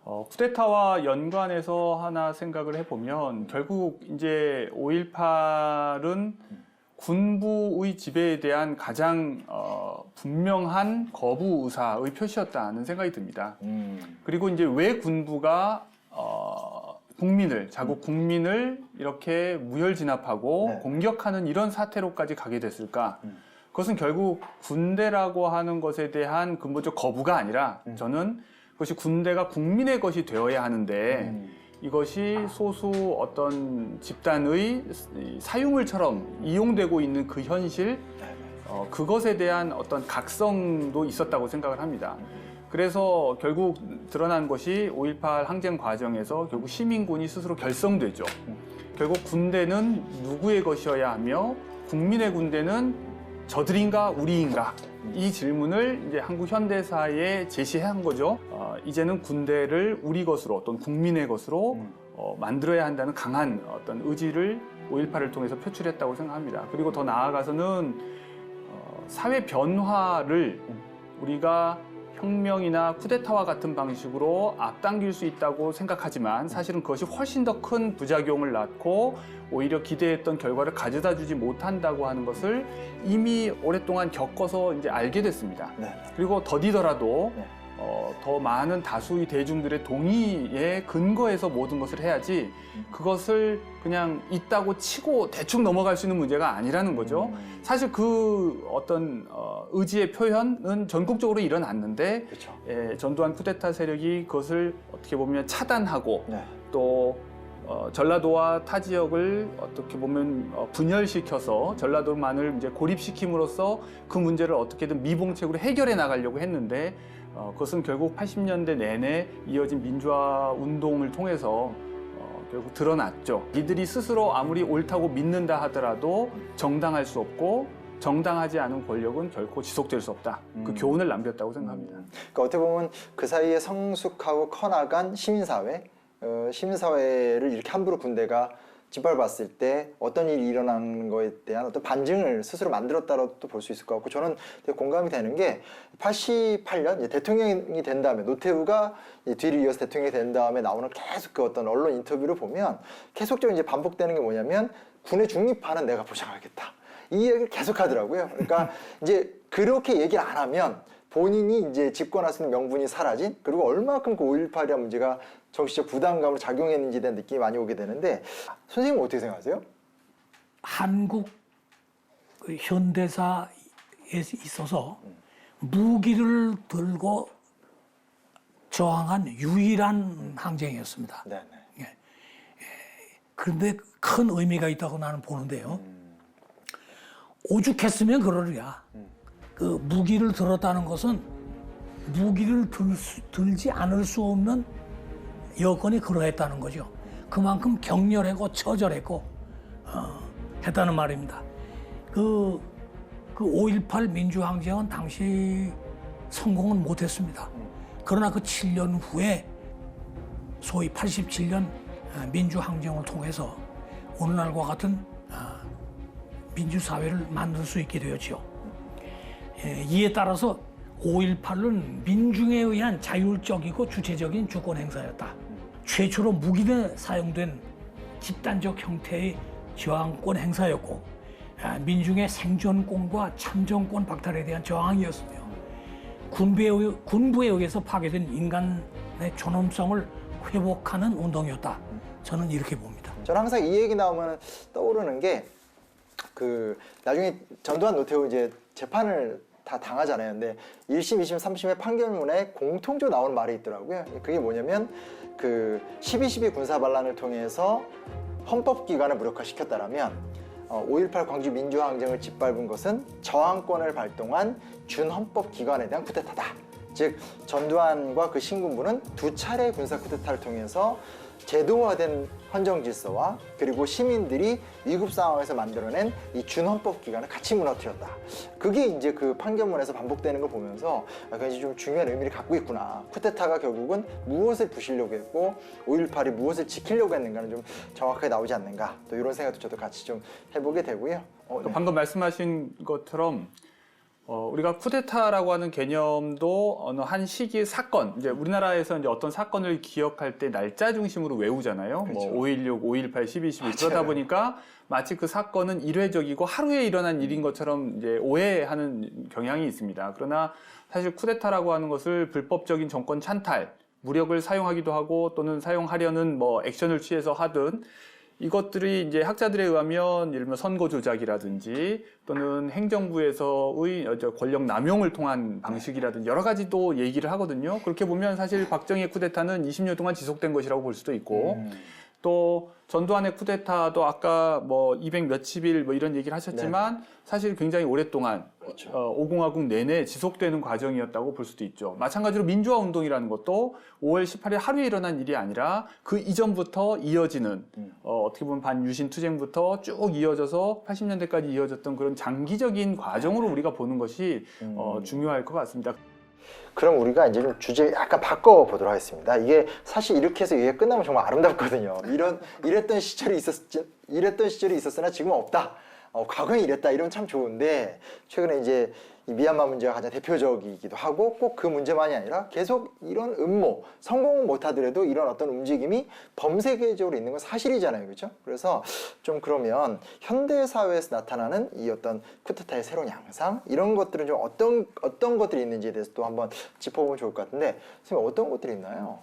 Speaker 3: 쿠데타와 연관해서 하나 생각을 해보면 결국 이제 5.18은 군부의 지배에 대한 가장 분명한 거부 의사의 표시였다는 생각이 듭니다. 그리고 이제 왜 군부가 자국 국민을 이렇게 무혈 진압하고
Speaker 1: 네.
Speaker 3: 공격하는 이런 사태로까지 가게 됐을까? 그것은 결국 군대라고 하는 것에 대한 근본적 거부가 아니라 저는 그것이 군대가 국민의 것이 되어야 하는데 이것이 소수 어떤 집단의 사유물처럼 이용되고 있는 그 현실, 그것에 대한 어떤 각성도 있었다고 생각을 합니다. 그래서 결국 드러난 것이 5.18 항쟁 과정에서 결국 시민군이 스스로 결성되죠. 결국 군대는 누구의 것이어야 하며 국민의 군대는 저들인가 우리인가 이 질문을 이제 한국 현대사에 제시한 거죠. 이제는 군대를 우리 것으로 또는 국민의 것으로 만들어야 한다는 강한 어떤 의지를 5.18을 통해서 표출했다고 생각합니다. 그리고 더 나아가서는 사회 변화를 우리가 혁명이나 쿠데타와 같은 방식으로 앞당길 수 있다고 생각하지만 사실은 그것이 훨씬 더 큰 부작용을 낳고 오히려 기대했던 결과를 가져다 주지 못한다고 하는 것을 이미 오랫동안 겪어서 이제 알게 됐습니다.
Speaker 1: 네.
Speaker 3: 그리고 더디더라도
Speaker 1: 네.
Speaker 3: 더 많은 다수의 대중들의 동의에 근거해서 모든 것을 해야지 그것을 그냥 있다고 치고 대충 넘어갈 수 있는 문제가 아니라는 거죠. 사실 그 어떤 의지의 표현은 전국적으로 일어났는데
Speaker 1: 그렇죠.
Speaker 3: 전두환 쿠데타 세력이 그것을 어떻게 보면 차단하고
Speaker 1: 네.
Speaker 3: 또 전라도와 타 지역을 어떻게 보면 분열시켜서 전라도만을 이제 고립시킴으로써 그 문제를 어떻게든 미봉책으로 해결해 나가려고 했는데 그것은 결국 80년대 내내 이어진 민주화 운동을 통해서 결국 드러났죠. 이들이 스스로 아무리 옳다고 믿는다 하더라도 정당할 수 없고 정당하지 않은 권력은 결코 지속될 수 없다. 그 교훈을 남겼다고 생각합니다.
Speaker 1: 그러니까 어떻게 보면 그 사이에 성숙하고 커나간 시민사회를 이렇게 함부로 군대가 짓밟았을 때 어떤 일이 일어나는 거에 대한 어떤 반증을 스스로 만들었다라고 볼 수 있을 것 같고, 저는 되게 공감이 되는 게 88년 이제 대통령이 된 다음에 노태우가 뒤를 이어서 대통령이 된 다음에 나오는 계속 그 어떤 언론 인터뷰를 보면 계속적으로 이제 반복되는 게 뭐냐면 군의 중립화는 내가 보장하겠다. 이 얘기를 계속 하더라고요. 그러니까 이제 그렇게 얘기를 안 하면 본인이 이제 집권할 수 있는 명분이 사라진, 그리고 얼마큼 그 5.18이라는 문제가 정치적 부담감으로 작용했는지에 대한 느낌이 많이 오게 되는데, 선생님은 어떻게 생각하세요?
Speaker 2: 한국 그 현대사에 있어서 무기를 들고 저항한 유일한 항쟁이었습니다.
Speaker 1: 네네.
Speaker 2: 그런데 큰 의미가 있다고 나는 보는데요. 오죽했으면 그러랴. 그 무기를 들었다는 것은 무기를 들지 않을 수 없는 여건이 그러했다는 거죠. 그만큼 격렬하고 처절했고 했다는 말입니다. 그 5.18 민주항쟁은 당시 성공은 못했습니다. 그러나 그 7년 후에 소위 87년 민주항쟁을 통해서 오늘날과 같은 민주사회를 만들 수 있게 되었죠. 이에 따라서 5.18은 민중에 의한 자율적이고 주체적인 주권 행사였다. 최초로 무기에 사용된 집단적 형태의 저항권 행사였고, 민중의 생존권과 참정권 박탈에 대한 저항이었으며, 군부에 의해서 파괴된 인간의 존엄성을 회복하는 운동이었다. 저는 이렇게 봅니다.
Speaker 1: 저는 항상 이 얘기 나오면 떠오르는 게, 나중에 전두환 노태우 이제 재판을 다 당하잖아요. 근데 1심, 2심, 3심의 판결문에 공통적으로 나오는 말이 있더라고요. 그게 뭐냐면 12.12 군사반란을 통해서 헌법기관을 무력화시켰다라면 5.18 광주 민주항쟁을 짓밟은 것은 저항권을 발동한 준헌법기관에 대한 쿠데타다. 즉 전두환과 그 신군부는 두 차례 군사 쿠데타를 통해서 제도화된 헌정 질서와 그리고 시민들이 위급 상황에서 만들어낸 이 준헌법 기관을 같이 무너뜨렸다. 그게 이제 그 판결문에서 반복되는 걸 보면서 굉장히 좀 중요한 의미를 갖고 있구나. 쿠데타가 결국은 무엇을 부시려고 했고 5.18이 무엇을 지키려고 했는가는 좀 정확하게 나오지 않는가. 또 이런 생각도 저도 같이 좀 해보게 되고요. 네.
Speaker 3: 방금 말씀하신 것처럼 우리가 쿠데타라고 하는 개념도 어느 한 시기의 사건, 이제 우리나라에서 이제 어떤 사건을 기억할 때 날짜 중심으로 외우잖아요.
Speaker 1: 그렇죠.
Speaker 3: 뭐 5.16, 5.18, 12.12 그러다 보니까 마치 그 사건은 일회적이고 하루에 일어난 일인 것처럼 이제 오해하는 경향이 있습니다. 그러나 사실 쿠데타라고 하는 것을 불법적인 정권 찬탈, 무력을 사용하기도 하고 또는 사용하려는 뭐 액션을 취해서 하든 이것들이 이제 학자들에 의하면 예를 들면 선거 조작이라든지 또는 행정부에서의 권력 남용을 통한 방식이라든지 여러 가지도 얘기를 하거든요. 그렇게 보면 사실 박정희 쿠데타는 20년 동안 지속된 것이라고 볼 수도 있고 또 전두환의 쿠데타도 아까 뭐 200 몇십일 뭐 이런 얘기를 하셨지만 사실 굉장히 오랫동안
Speaker 1: 그렇죠.
Speaker 3: 5공화국 내내 지속되는 과정이었다고 볼 수도 있죠. 마찬가지로 민주화 운동이라는 것도 5월 18일 하루에 일어난 일이 아니라 그 이전부터 이어지는 어떻게 보면 반유신 투쟁부터 쭉 이어져서 80년대까지 이어졌던 그런 장기적인 과정으로 우리가 보는 것이 중요할 것 같습니다.
Speaker 1: 그럼 우리가 이제 좀 주제 약간 바꿔보도록 하겠습니다. 이게 사실 이렇게 해서 이게 끝나면 정말 아름답거든요. 이랬던 시절이 있었으나 지금은 없다. 과거에 이랬다. 이러면 참 좋은데 최근에 이제 이 미얀마 문제가 가장 대표적이기도 하고 꼭 그 문제만이 아니라 계속 이런 음모, 성공은 못하더라도 이런 어떤 움직임이 범세계적으로 있는 건 사실이잖아요. 그렇죠? 그래서 좀 그러면 현대 사회에서 나타나는 이 어떤 쿠데타의 새로운 양상 이런 것들은 좀 어떤 것들이 있는지에 대해서 또 한번 짚어보면 좋을 것 같은데 선생님 어떤 것들이 있나요?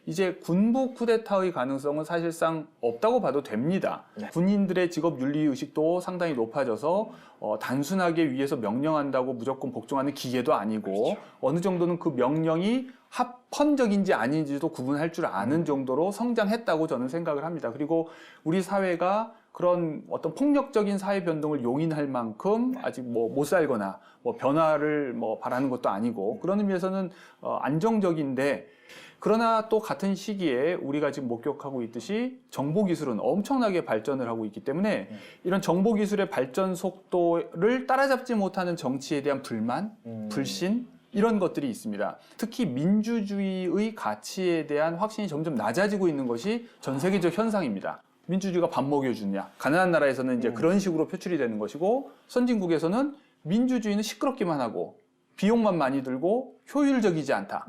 Speaker 3: 이제 군부 쿠데타의 가능성은 사실상 없다고 봐도 됩니다.
Speaker 1: 네.
Speaker 3: 군인들의 직업 윤리 의식도 상당히 높아져서 단순하게 위에서 명령한다고 무조건 복종하는 기계도 아니고
Speaker 1: 그렇죠.
Speaker 3: 어느 정도는 그 명령이 합헌적인지 아닌지도 구분할 줄 아는 정도로 성장했다고 저는 생각을 합니다. 그리고 우리 사회가 그런 어떤 폭력적인 사회 변동을 용인할 만큼 아직 뭐 못 살거나 뭐 변화를 뭐 바라는 것도 아니고 그런 의미에서는 안정적인데 그러나 또 같은 시기에 우리가 지금 목격하고 있듯이 정보기술은 엄청나게 발전을 하고 있기 때문에 이런 정보기술의 발전 속도를 따라잡지 못하는 정치에 대한 불만, 불신 이런 것들이 있습니다. 특히 민주주의의 가치에 대한 확신이 점점 낮아지고 있는 것이 전 세계적 현상입니다. 민주주의가 밥 먹여주냐. 가난한 나라에서는 이제 그런 식으로 표출이 되는 것이고 선진국에서는 민주주의는 시끄럽기만 하고 비용만 많이 들고 효율적이지 않다.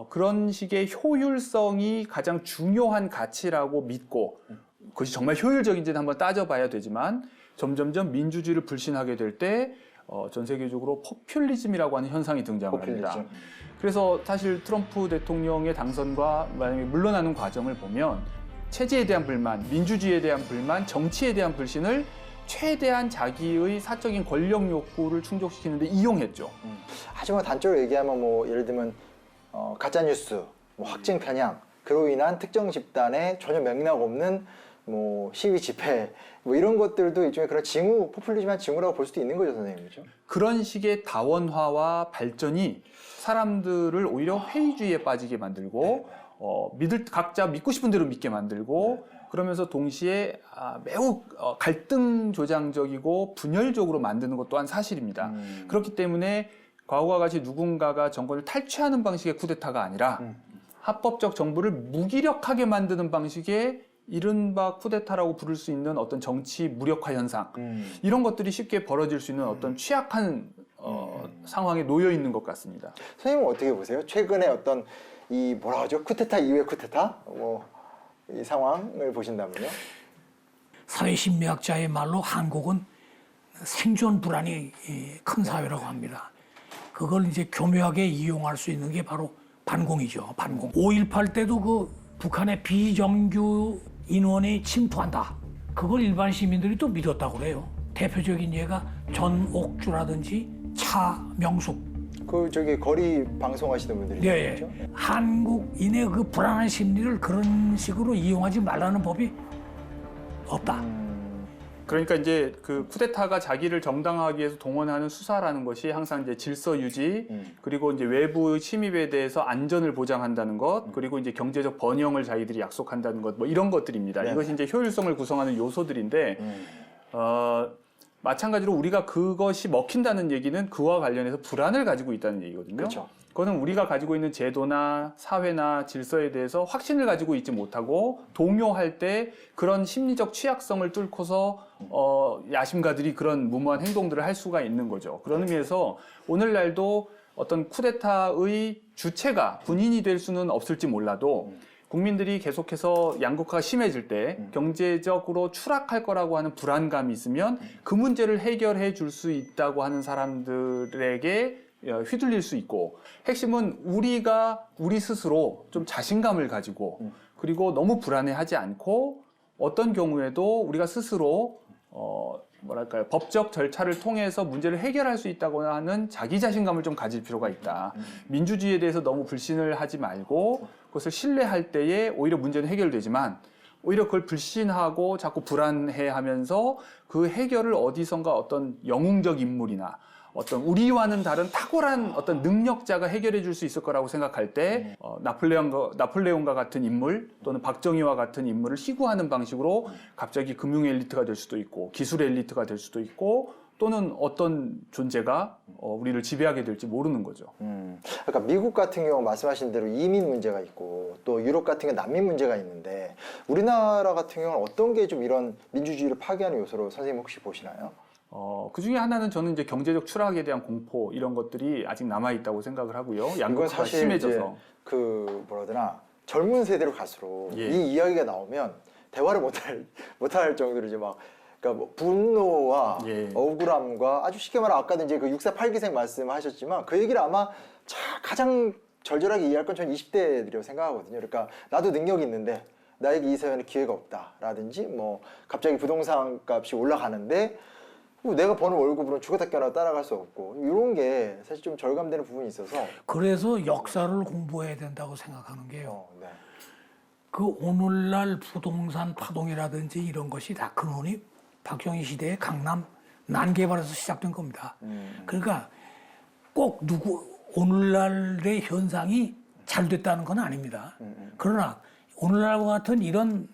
Speaker 3: 그런 식의 효율성이 가장 중요한 가치라고 믿고 그것이 정말 효율적인지는 한번 따져봐야 되지만 점점점 민주주의를 불신하게 될 때 전 세계적으로 포퓰리즘이라고 하는 현상이 등장을 합니다. 그래서 사실 트럼프 대통령의 당선과 만약에 물러나는 과정을 보면 체제에 대한 불만, 민주주의에 대한 불만, 정치에 대한 불신을 최대한 자기의 사적인 권력 욕구를 충족시키는데 이용했죠.
Speaker 1: 하지만 단적으로 얘기하면 뭐 예를 들면 가짜 뉴스, 뭐 확증 편향, 그로 인한 특정 집단의 전혀 맥락 없는 뭐 시위 집회, 뭐 이런 것들도 일종의 그런 징후, 포퓰리즘한 징후라고 볼 수도 있는 거죠, 선생님, 그렇죠?
Speaker 3: 그런 식의 다원화와 발전이 사람들을 오히려 회의주의에 빠지게 만들고 각자 믿고 싶은 대로 믿게 만들고 그러면서 동시에 매우 갈등 조장적이고 분열적으로 만드는 것 또한 사실입니다. 그렇기 때문에 과거와 같이 누군가가 정권을 탈취하는 방식의 쿠데타가 아니라 합법적 정부를 무기력하게 만드는 방식의 이른바 쿠데타라고 부를 수 있는 어떤 정치 무력화 현상 이런 것들이 쉽게 벌어질 수 있는 어떤 취약한 상황에 놓여 있는 것 같습니다.
Speaker 1: 선생님은 어떻게 보세요? 최근에 어떤 이 뭐라 하죠? 쿠데타 이후의 쿠데타? 이 상황을 보신다면요?
Speaker 2: 사회심리학자의 말로 한국은 생존 불안이 큰 사회라고 합니다. 그걸 이제 교묘하게 이용할 수 있는 게 바로 반공이죠. 반공. 5.18 때도 그 북한의 비정규 인원이 침투한다. 그걸 일반 시민들이 또 믿었다고 그래요. 대표적인 예가 전옥주라든지 차명숙.
Speaker 1: 거리 방송하시는 분들이
Speaker 2: 네,
Speaker 1: 있죠?
Speaker 2: 한국인의 그 불안한 심리를 그런 식으로 이용하지 말라는 법이 없다.
Speaker 3: 그러니까 이제 그 쿠데타가 자기를 정당화하기 위해서 동원하는 수사라는 것이 항상 이제 질서 유지 그리고 이제 외부 침입에 대해서 안전을 보장한다는 것 그리고 이제 경제적 번영을 자기들이 약속한다는 것 뭐 이런 것들입니다.
Speaker 1: 네.
Speaker 3: 이것이 이제 효율성을 구성하는 요소들인데 마찬가지로 우리가 그것이 먹힌다는 얘기는 그와 관련해서 불안을 가지고 있다는 얘기거든요.
Speaker 1: 그렇죠.
Speaker 3: 그거는 우리가 가지고 있는 제도나 사회나 질서에 대해서 확신을 가지고 있지 못하고 동요할 때 그런 심리적 취약성을 뚫고서 야심가들이 그런 무모한 행동들을 할 수가 있는 거죠. 그런 의미에서 오늘날도 어떤 쿠데타의 주체가 군인이 될 수는 없을지 몰라도 국민들이 계속해서 양극화가 심해질 때 경제적으로 추락할 거라고 하는 불안감이 있으면 그 문제를 해결해 줄 수 있다고 하는 사람들에게 휘둘릴 수 있고 핵심은 우리가 우리 스스로 좀 자신감을 가지고 그리고 너무 불안해하지 않고 어떤 경우에도 우리가 스스로 뭐랄까요 법적 절차를 통해서 문제를 해결할 수 있다고 하는 자기 자신감을 좀 가질 필요가 있다. 민주주의에 대해서 너무 불신을 하지 말고 그것을 신뢰할 때에 오히려 문제는 해결되지만 오히려 그걸 불신하고 자꾸 불안해하면서 그 해결을 어디선가 어떤 영웅적 인물이나 어떤 우리와는 다른 탁월한 어떤 능력자가 해결해 줄 수 있을 거라고 생각할 때 나폴레옹과 같은 인물 또는 박정희와 같은 인물을 희구하는 방식으로 갑자기 금융 엘리트가 될 수도 있고 기술 엘리트가 될 수도 있고 또는 어떤 존재가 우리를 지배하게 될지 모르는 거죠.
Speaker 1: 그러니까 미국 같은 경우 말씀하신 대로 이민 문제가 있고 또 유럽 같은 경우 난민 문제가 있는데 우리나라 같은 경우는 어떤 게 좀 이런 민주주의를 파괴하는 요소로 선생님 혹시 보시나요?
Speaker 3: 그 중에 하나는 저는 이제 경제적 추락에 대한 공포 이런 것들이 아직 남아 있다고 생각을 하고요.
Speaker 1: 이건
Speaker 3: 양극화가
Speaker 1: 사실
Speaker 3: 심해져서
Speaker 1: 이제 그 뭐라 하더나 젊은 세대로 갈수록
Speaker 3: 예.
Speaker 1: 이 이야기가 나오면 대화를 못할 정도로 이제 막 그러니까 뭐 분노와
Speaker 3: 예.
Speaker 1: 억울함과 아주 쉽게 말하면 아까도 이제 그 6사 8기생 말씀하셨지만 그 얘기를 아마 가장 절절하게 이해할 건 저는 20대들이라고 생각하거든요. 그러니까 나도 능력이 있는데 나에게 이 사회는 기회가 없다라든지 뭐 갑자기 부동산 값이 올라가는데 내가 버는 월급으로는 죽었다 깨어나 따라갈 수 없고 이런 게 사실 좀 절감되는 부분이 있어서
Speaker 2: 그래서 역사를 공부해야 된다고 생각하는 게요.
Speaker 1: 네.
Speaker 2: 그 오늘날 부동산 파동이라든지 이런 것이 다 근원이 박정희 시대의 강남 난개발에서 시작된 겁니다. 그러니까 꼭 오늘날의 현상이 잘 됐다는 건 아닙니다. 그러나 오늘날과 같은 이런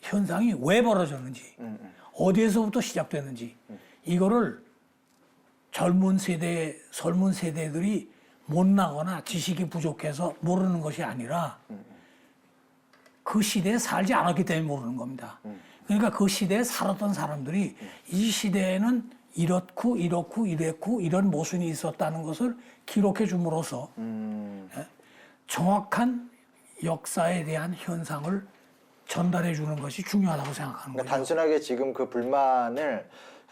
Speaker 2: 현상이 왜 벌어졌는지 어디에서부터 시작됐는지 이거를 젊은 세대들이 못나거나 지식이 부족해서 모르는 것이 아니라 그 시대에 살지 않았기 때문에 모르는 겁니다. 그러니까 그 시대에 살았던 사람들이 이 시대에는 이렇고 이런 모순이 있었다는 것을 기록해 줌으로써 정확한 역사에 대한 현상을 전달해 주는 것이 중요하다고 생각하는
Speaker 1: 그러니까
Speaker 2: 거죠.
Speaker 1: 단순하게 지금 그 불만을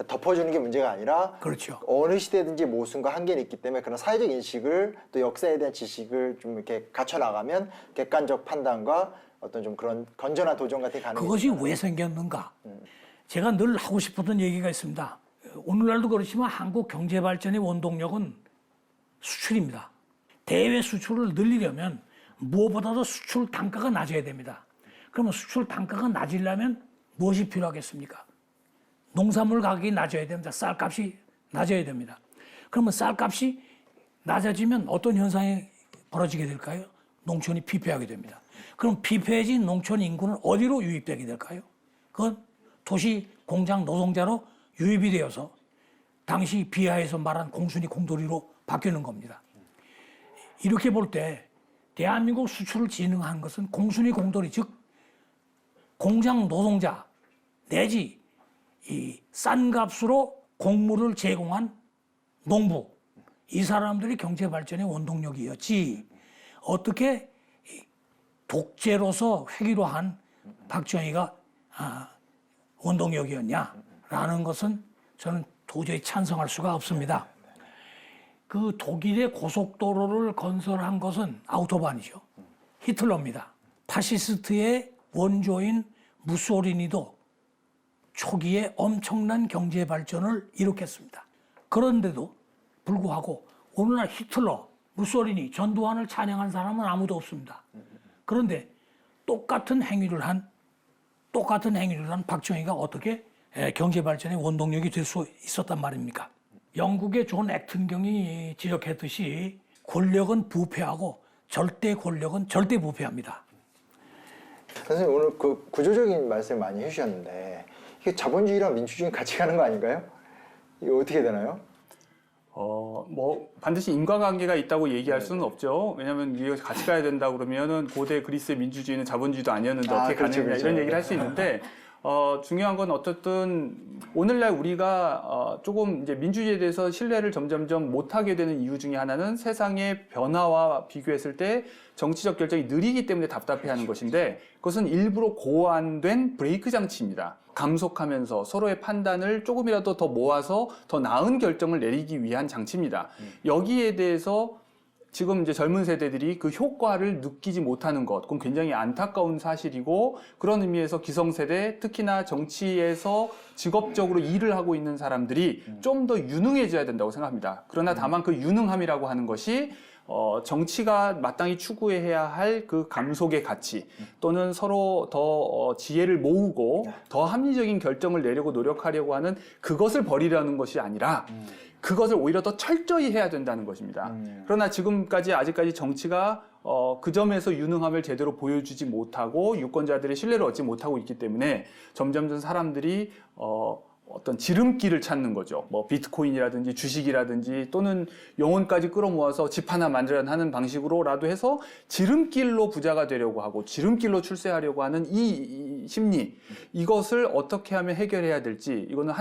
Speaker 1: 덮어주는 게 문제가 아니라
Speaker 2: 그렇죠.
Speaker 1: 어느 시대든지 모순과 한계는 있기 때문에 그런 사회적 인식을 또 역사에 대한 지식을 좀 이렇게 갖춰 나가면 객관적 판단과 어떤 좀 그런 건전한 도전 같은 게 가능해요.
Speaker 2: 그것이 왜 생겼는가? 제가 늘 하고 싶었던 얘기가 있습니다. 오늘날도 그렇지만 한국 경제 발전의 원동력은 수출입니다. 대외 수출을 늘리려면 무엇보다도 수출 단가가 낮아야 됩니다. 그러면 수출 단가가 낮으려면 무엇이 필요하겠습니까? 농산물 가격이 낮아야 됩니다. 쌀값이 낮아야 됩니다. 그러면 쌀값이 낮아지면 어떤 현상이 벌어지게 될까요? 농촌이 피폐하게 됩니다. 그럼 피폐해진 농촌 인구는 어디로 유입되게 될까요? 그건 도시 공장 노동자로 유입이 되어서 당시 비하에서 말한 공순이 공돌이로 바뀌는 겁니다. 이렇게 볼 때 대한민국 수출을 진흥한 것은 공순이 공돌이, 즉 공장 노동자 내지 이 싼 값으로 곡물을 제공한 농부, 이 사람들이 경제 발전의 원동력이었지 어떻게 독재로서 회기로 한 박정희가 원동력이었냐라는 것은 저는 도저히 찬성할 수가 없습니다. 그 독일의 고속도로를 건설한 것은 아우토반이죠. 히틀러입니다. 파시스트의 원조인 무소리니도 초기에 엄청난 경제 발전을 일으켰습니다. 그런데도 불구하고 오늘날 히틀러, 무소리니, 전두환을 찬양한 사람은 아무도 없습니다. 그런데 똑같은 행위를 한 박정희가 어떻게 경제 발전의 원동력이 될 수 있었단 말입니까? 영국의 존 액튼경이 지적했듯이 권력은 부패하고 절대 권력은 절대 부패합니다.
Speaker 1: 선생님 오늘 그 구조적인 말씀 많이 해주셨는데 이게 자본주의랑 민주주의 같이 가는 거 아닌가요? 이거 어떻게 되나요?
Speaker 3: 뭐 반드시 인과관계가 있다고 얘기할 수는 없죠. 왜냐하면 이거 같이 가야 된다 그러면은 고대 그리스의 민주주의는 자본주의도 아니었는데 어떻게
Speaker 1: 그렇죠,
Speaker 3: 가느냐
Speaker 1: 그렇죠.
Speaker 3: 이런 얘기를 할 수 있는데 중요한 건 어쨌든 오늘날 우리가 조금 이제 민주주의에 대해서 신뢰를 점점점 못하게 되는 이유 중에 하나는 세상의 변화와 비교했을 때 정치적 결정이 느리기 때문에 답답해하는 것인데 그것은 일부러 고안된 브레이크 장치입니다. 감속하면서 서로의 판단을 조금이라도 더 모아서 더 나은 결정을 내리기 위한 장치입니다. 여기에 대해서 지금 이제 젊은 세대들이 그 효과를 느끼지 못하는 것, 그건 굉장히 안타까운 사실이고 그런 의미에서 기성세대, 특히나 정치에서 직업적으로 일을 하고 있는 사람들이 좀 더 유능해져야 된다고 생각합니다. 그러나 다만 그 유능함이라고 하는 것이 정치가 마땅히 추구해야 할 그 감속의 가치 또는 서로 더 지혜를 모으고 더 합리적인 결정을 내려고 노력하려고 하는 그것을 버리려는 것이 아니라 그것을 오히려 더 철저히 해야 된다는 것입니다. 그러나 아직까지 정치가 그 점에서 유능함을 제대로 보여주지 못하고 유권자들의 신뢰를 얻지 못하고 있기 때문에 점점 사람들이 어떤 지름길을 찾는 거죠. 뭐 비트코인이라든지 주식이라든지 또는 영혼까지 끌어모아서 집 하나 만들어야 하는 방식으로라도 해서 지름길로 부자가 되려고 하고 지름길로 출세하려고 하는 이 심리, 이것을 어떻게 하면 해결해야 될지, 이거는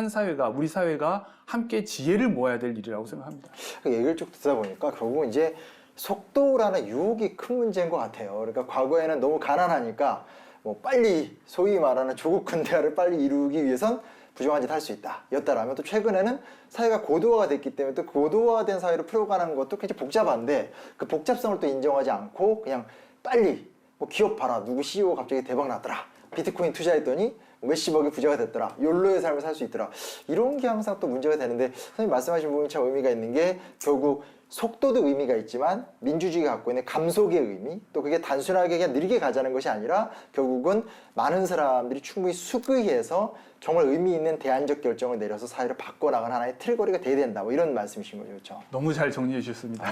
Speaker 3: 우리 사회가 함께 지혜를 모아야 될 일이라고 생각합니다.
Speaker 1: 얘기를 쭉 듣다 보니까 결국은 이제 속도라는 유혹이 큰 문제인 것 같아요. 그러니까 과거에는 너무 가난하니까 뭐 빨리 소위 말하는 조국 근대화를 빨리 이루기 위해선 부정한 짓 할 수 있다 였다라면, 또 최근에는 사회가 고도화가 됐기 때문에 또 고도화된 사회로 풀어가는 것도 굉장히 복잡한데 그 복잡성을 또 인정하지 않고 그냥 빨리 뭐 기업 봐라, 누구 CEO 갑자기 대박 났더라, 비트코인 투자했더니 몇십억의 부자가 됐더라, 욜로의 삶을 살 수 있더라, 이런 게 항상 또 문제가 되는데, 선생님 말씀하신 부분이 참 의미가 있는 게 결국 속도도 의미가 있지만 민주주의가 갖고 있는 감속의 의미, 또 그게 단순하게 그냥 느리게 가자는 것이 아니라 결국은 많은 사람들이 충분히 수기해서 정말 의미 있는 대안적 결정을 내려서 사회를 바꿔나가는 하나의 틀거리가 돼야 된다, 뭐 이런 말씀이신 거죠, 그렇죠?
Speaker 3: 너무 잘 정리해 주셨습니다.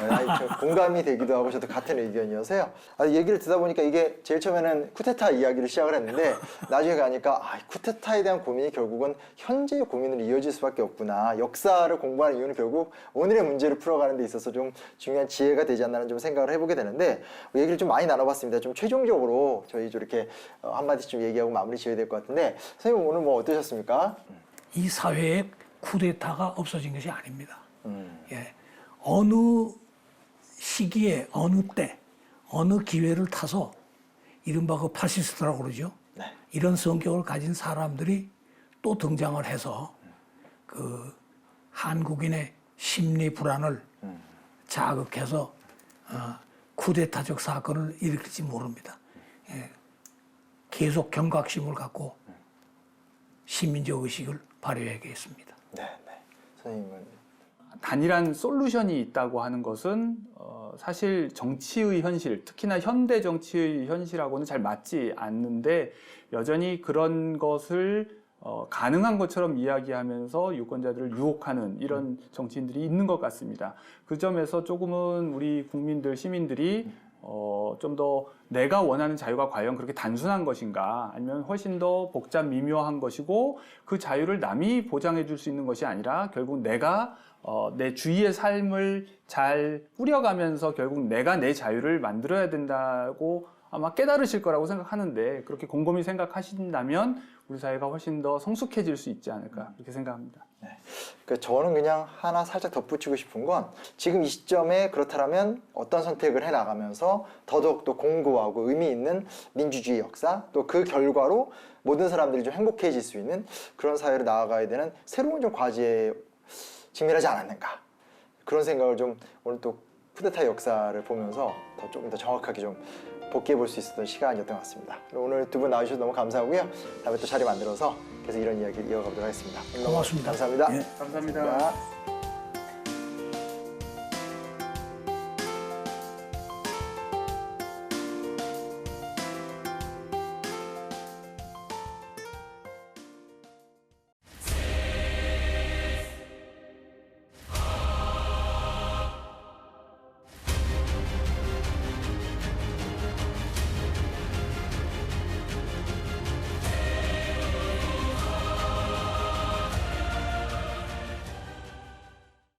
Speaker 1: 공감이 되기도 하고 저도 같은 의견이어서요. 얘기를 듣다 보니까 이게 제일 처음에는 쿠데타 이야기를 시작을 했는데 나중에 가니까 쿠데타에 대한 고민이 결국은 현재의 고민으로 이어질 수밖에 없구나. 역사를 공부하는 이유는 결국 오늘의 문제를 풀어가는 데 있어서 좀 중요한 지혜가 되지 않나는 좀 생각을 해보게 되는데, 얘기를 좀 많이 나눠봤습니다. 좀 최종적으로 저희 좀 이렇게 한마디씩 좀 얘기하고 마무리 지어야 될 것 같은데, 선생님 오늘 뭐 어떠셨습니까?
Speaker 2: 이 사회에 쿠데타가 없어진 것이 아닙니다. 예. 어느 시기에, 어느 때, 어느 기회를 타서 이른바 그 파시스트라고 그러죠.
Speaker 1: 네.
Speaker 2: 이런 성격을 가진 사람들이 또 등장을 해서 그 한국인의 심리 불안을 자극해서 쿠데타적 사건을 일으킬지 모릅니다. 예. 계속 경각심을 갖고 시민적 의식을 발휘해야겠습니다.
Speaker 1: 네. 선생님은?
Speaker 3: 단일한 솔루션이 있다고 하는 것은 사실 정치의 현실, 특히나 현대 정치의 현실하고는 잘 맞지 않는데, 여전히 그런 것을 가능한 것처럼 이야기하면서 유권자들을 유혹하는 이런 정치인들이 있는 것 같습니다. 그 점에서 조금은 우리 국민들, 시민들이 좀 더 내가 원하는 자유가 과연 그렇게 단순한 것인가, 아니면 훨씬 더 복잡 미묘한 것이고 그 자유를 남이 보장해 줄 수 있는 것이 아니라 결국 내가 내 주위의 삶을 잘 꾸려가면서 결국 내가 내 자유를 만들어야 된다고 아마 깨달으실 거라고 생각하는데, 그렇게 곰곰이 생각하신다면 우리 사회가 훨씬 더 성숙해질 수 있지 않을까, 그렇게 생각합니다.
Speaker 1: 네. 그러니까 저는 그냥 하나 살짝 덧붙이고 싶은 건, 지금 이 시점에 그렇다면 어떤 선택을 해나가면서 더더욱더 공고하고 의미 있는 민주주의 역사, 또 그 결과로 모든 사람들이 좀 행복해질 수 있는 그런 사회로 나아가야 되는 새로운 좀 과제에 직면하지 않았는가, 그런 생각을 좀 오늘 또 쿠데타 역사를 보면서 조금 더 정확하게 좀 복귀해 볼 수 있었던 시간이었던 것 같습니다. 오늘 두 분 나와주셔서 너무 감사하고요. 다음에 또 자리 만들어서 계속 이런 이야기 이어가도록 하겠습니다.
Speaker 2: 고맙습니다.
Speaker 1: 감사합니다.
Speaker 2: 예.
Speaker 3: 감사합니다.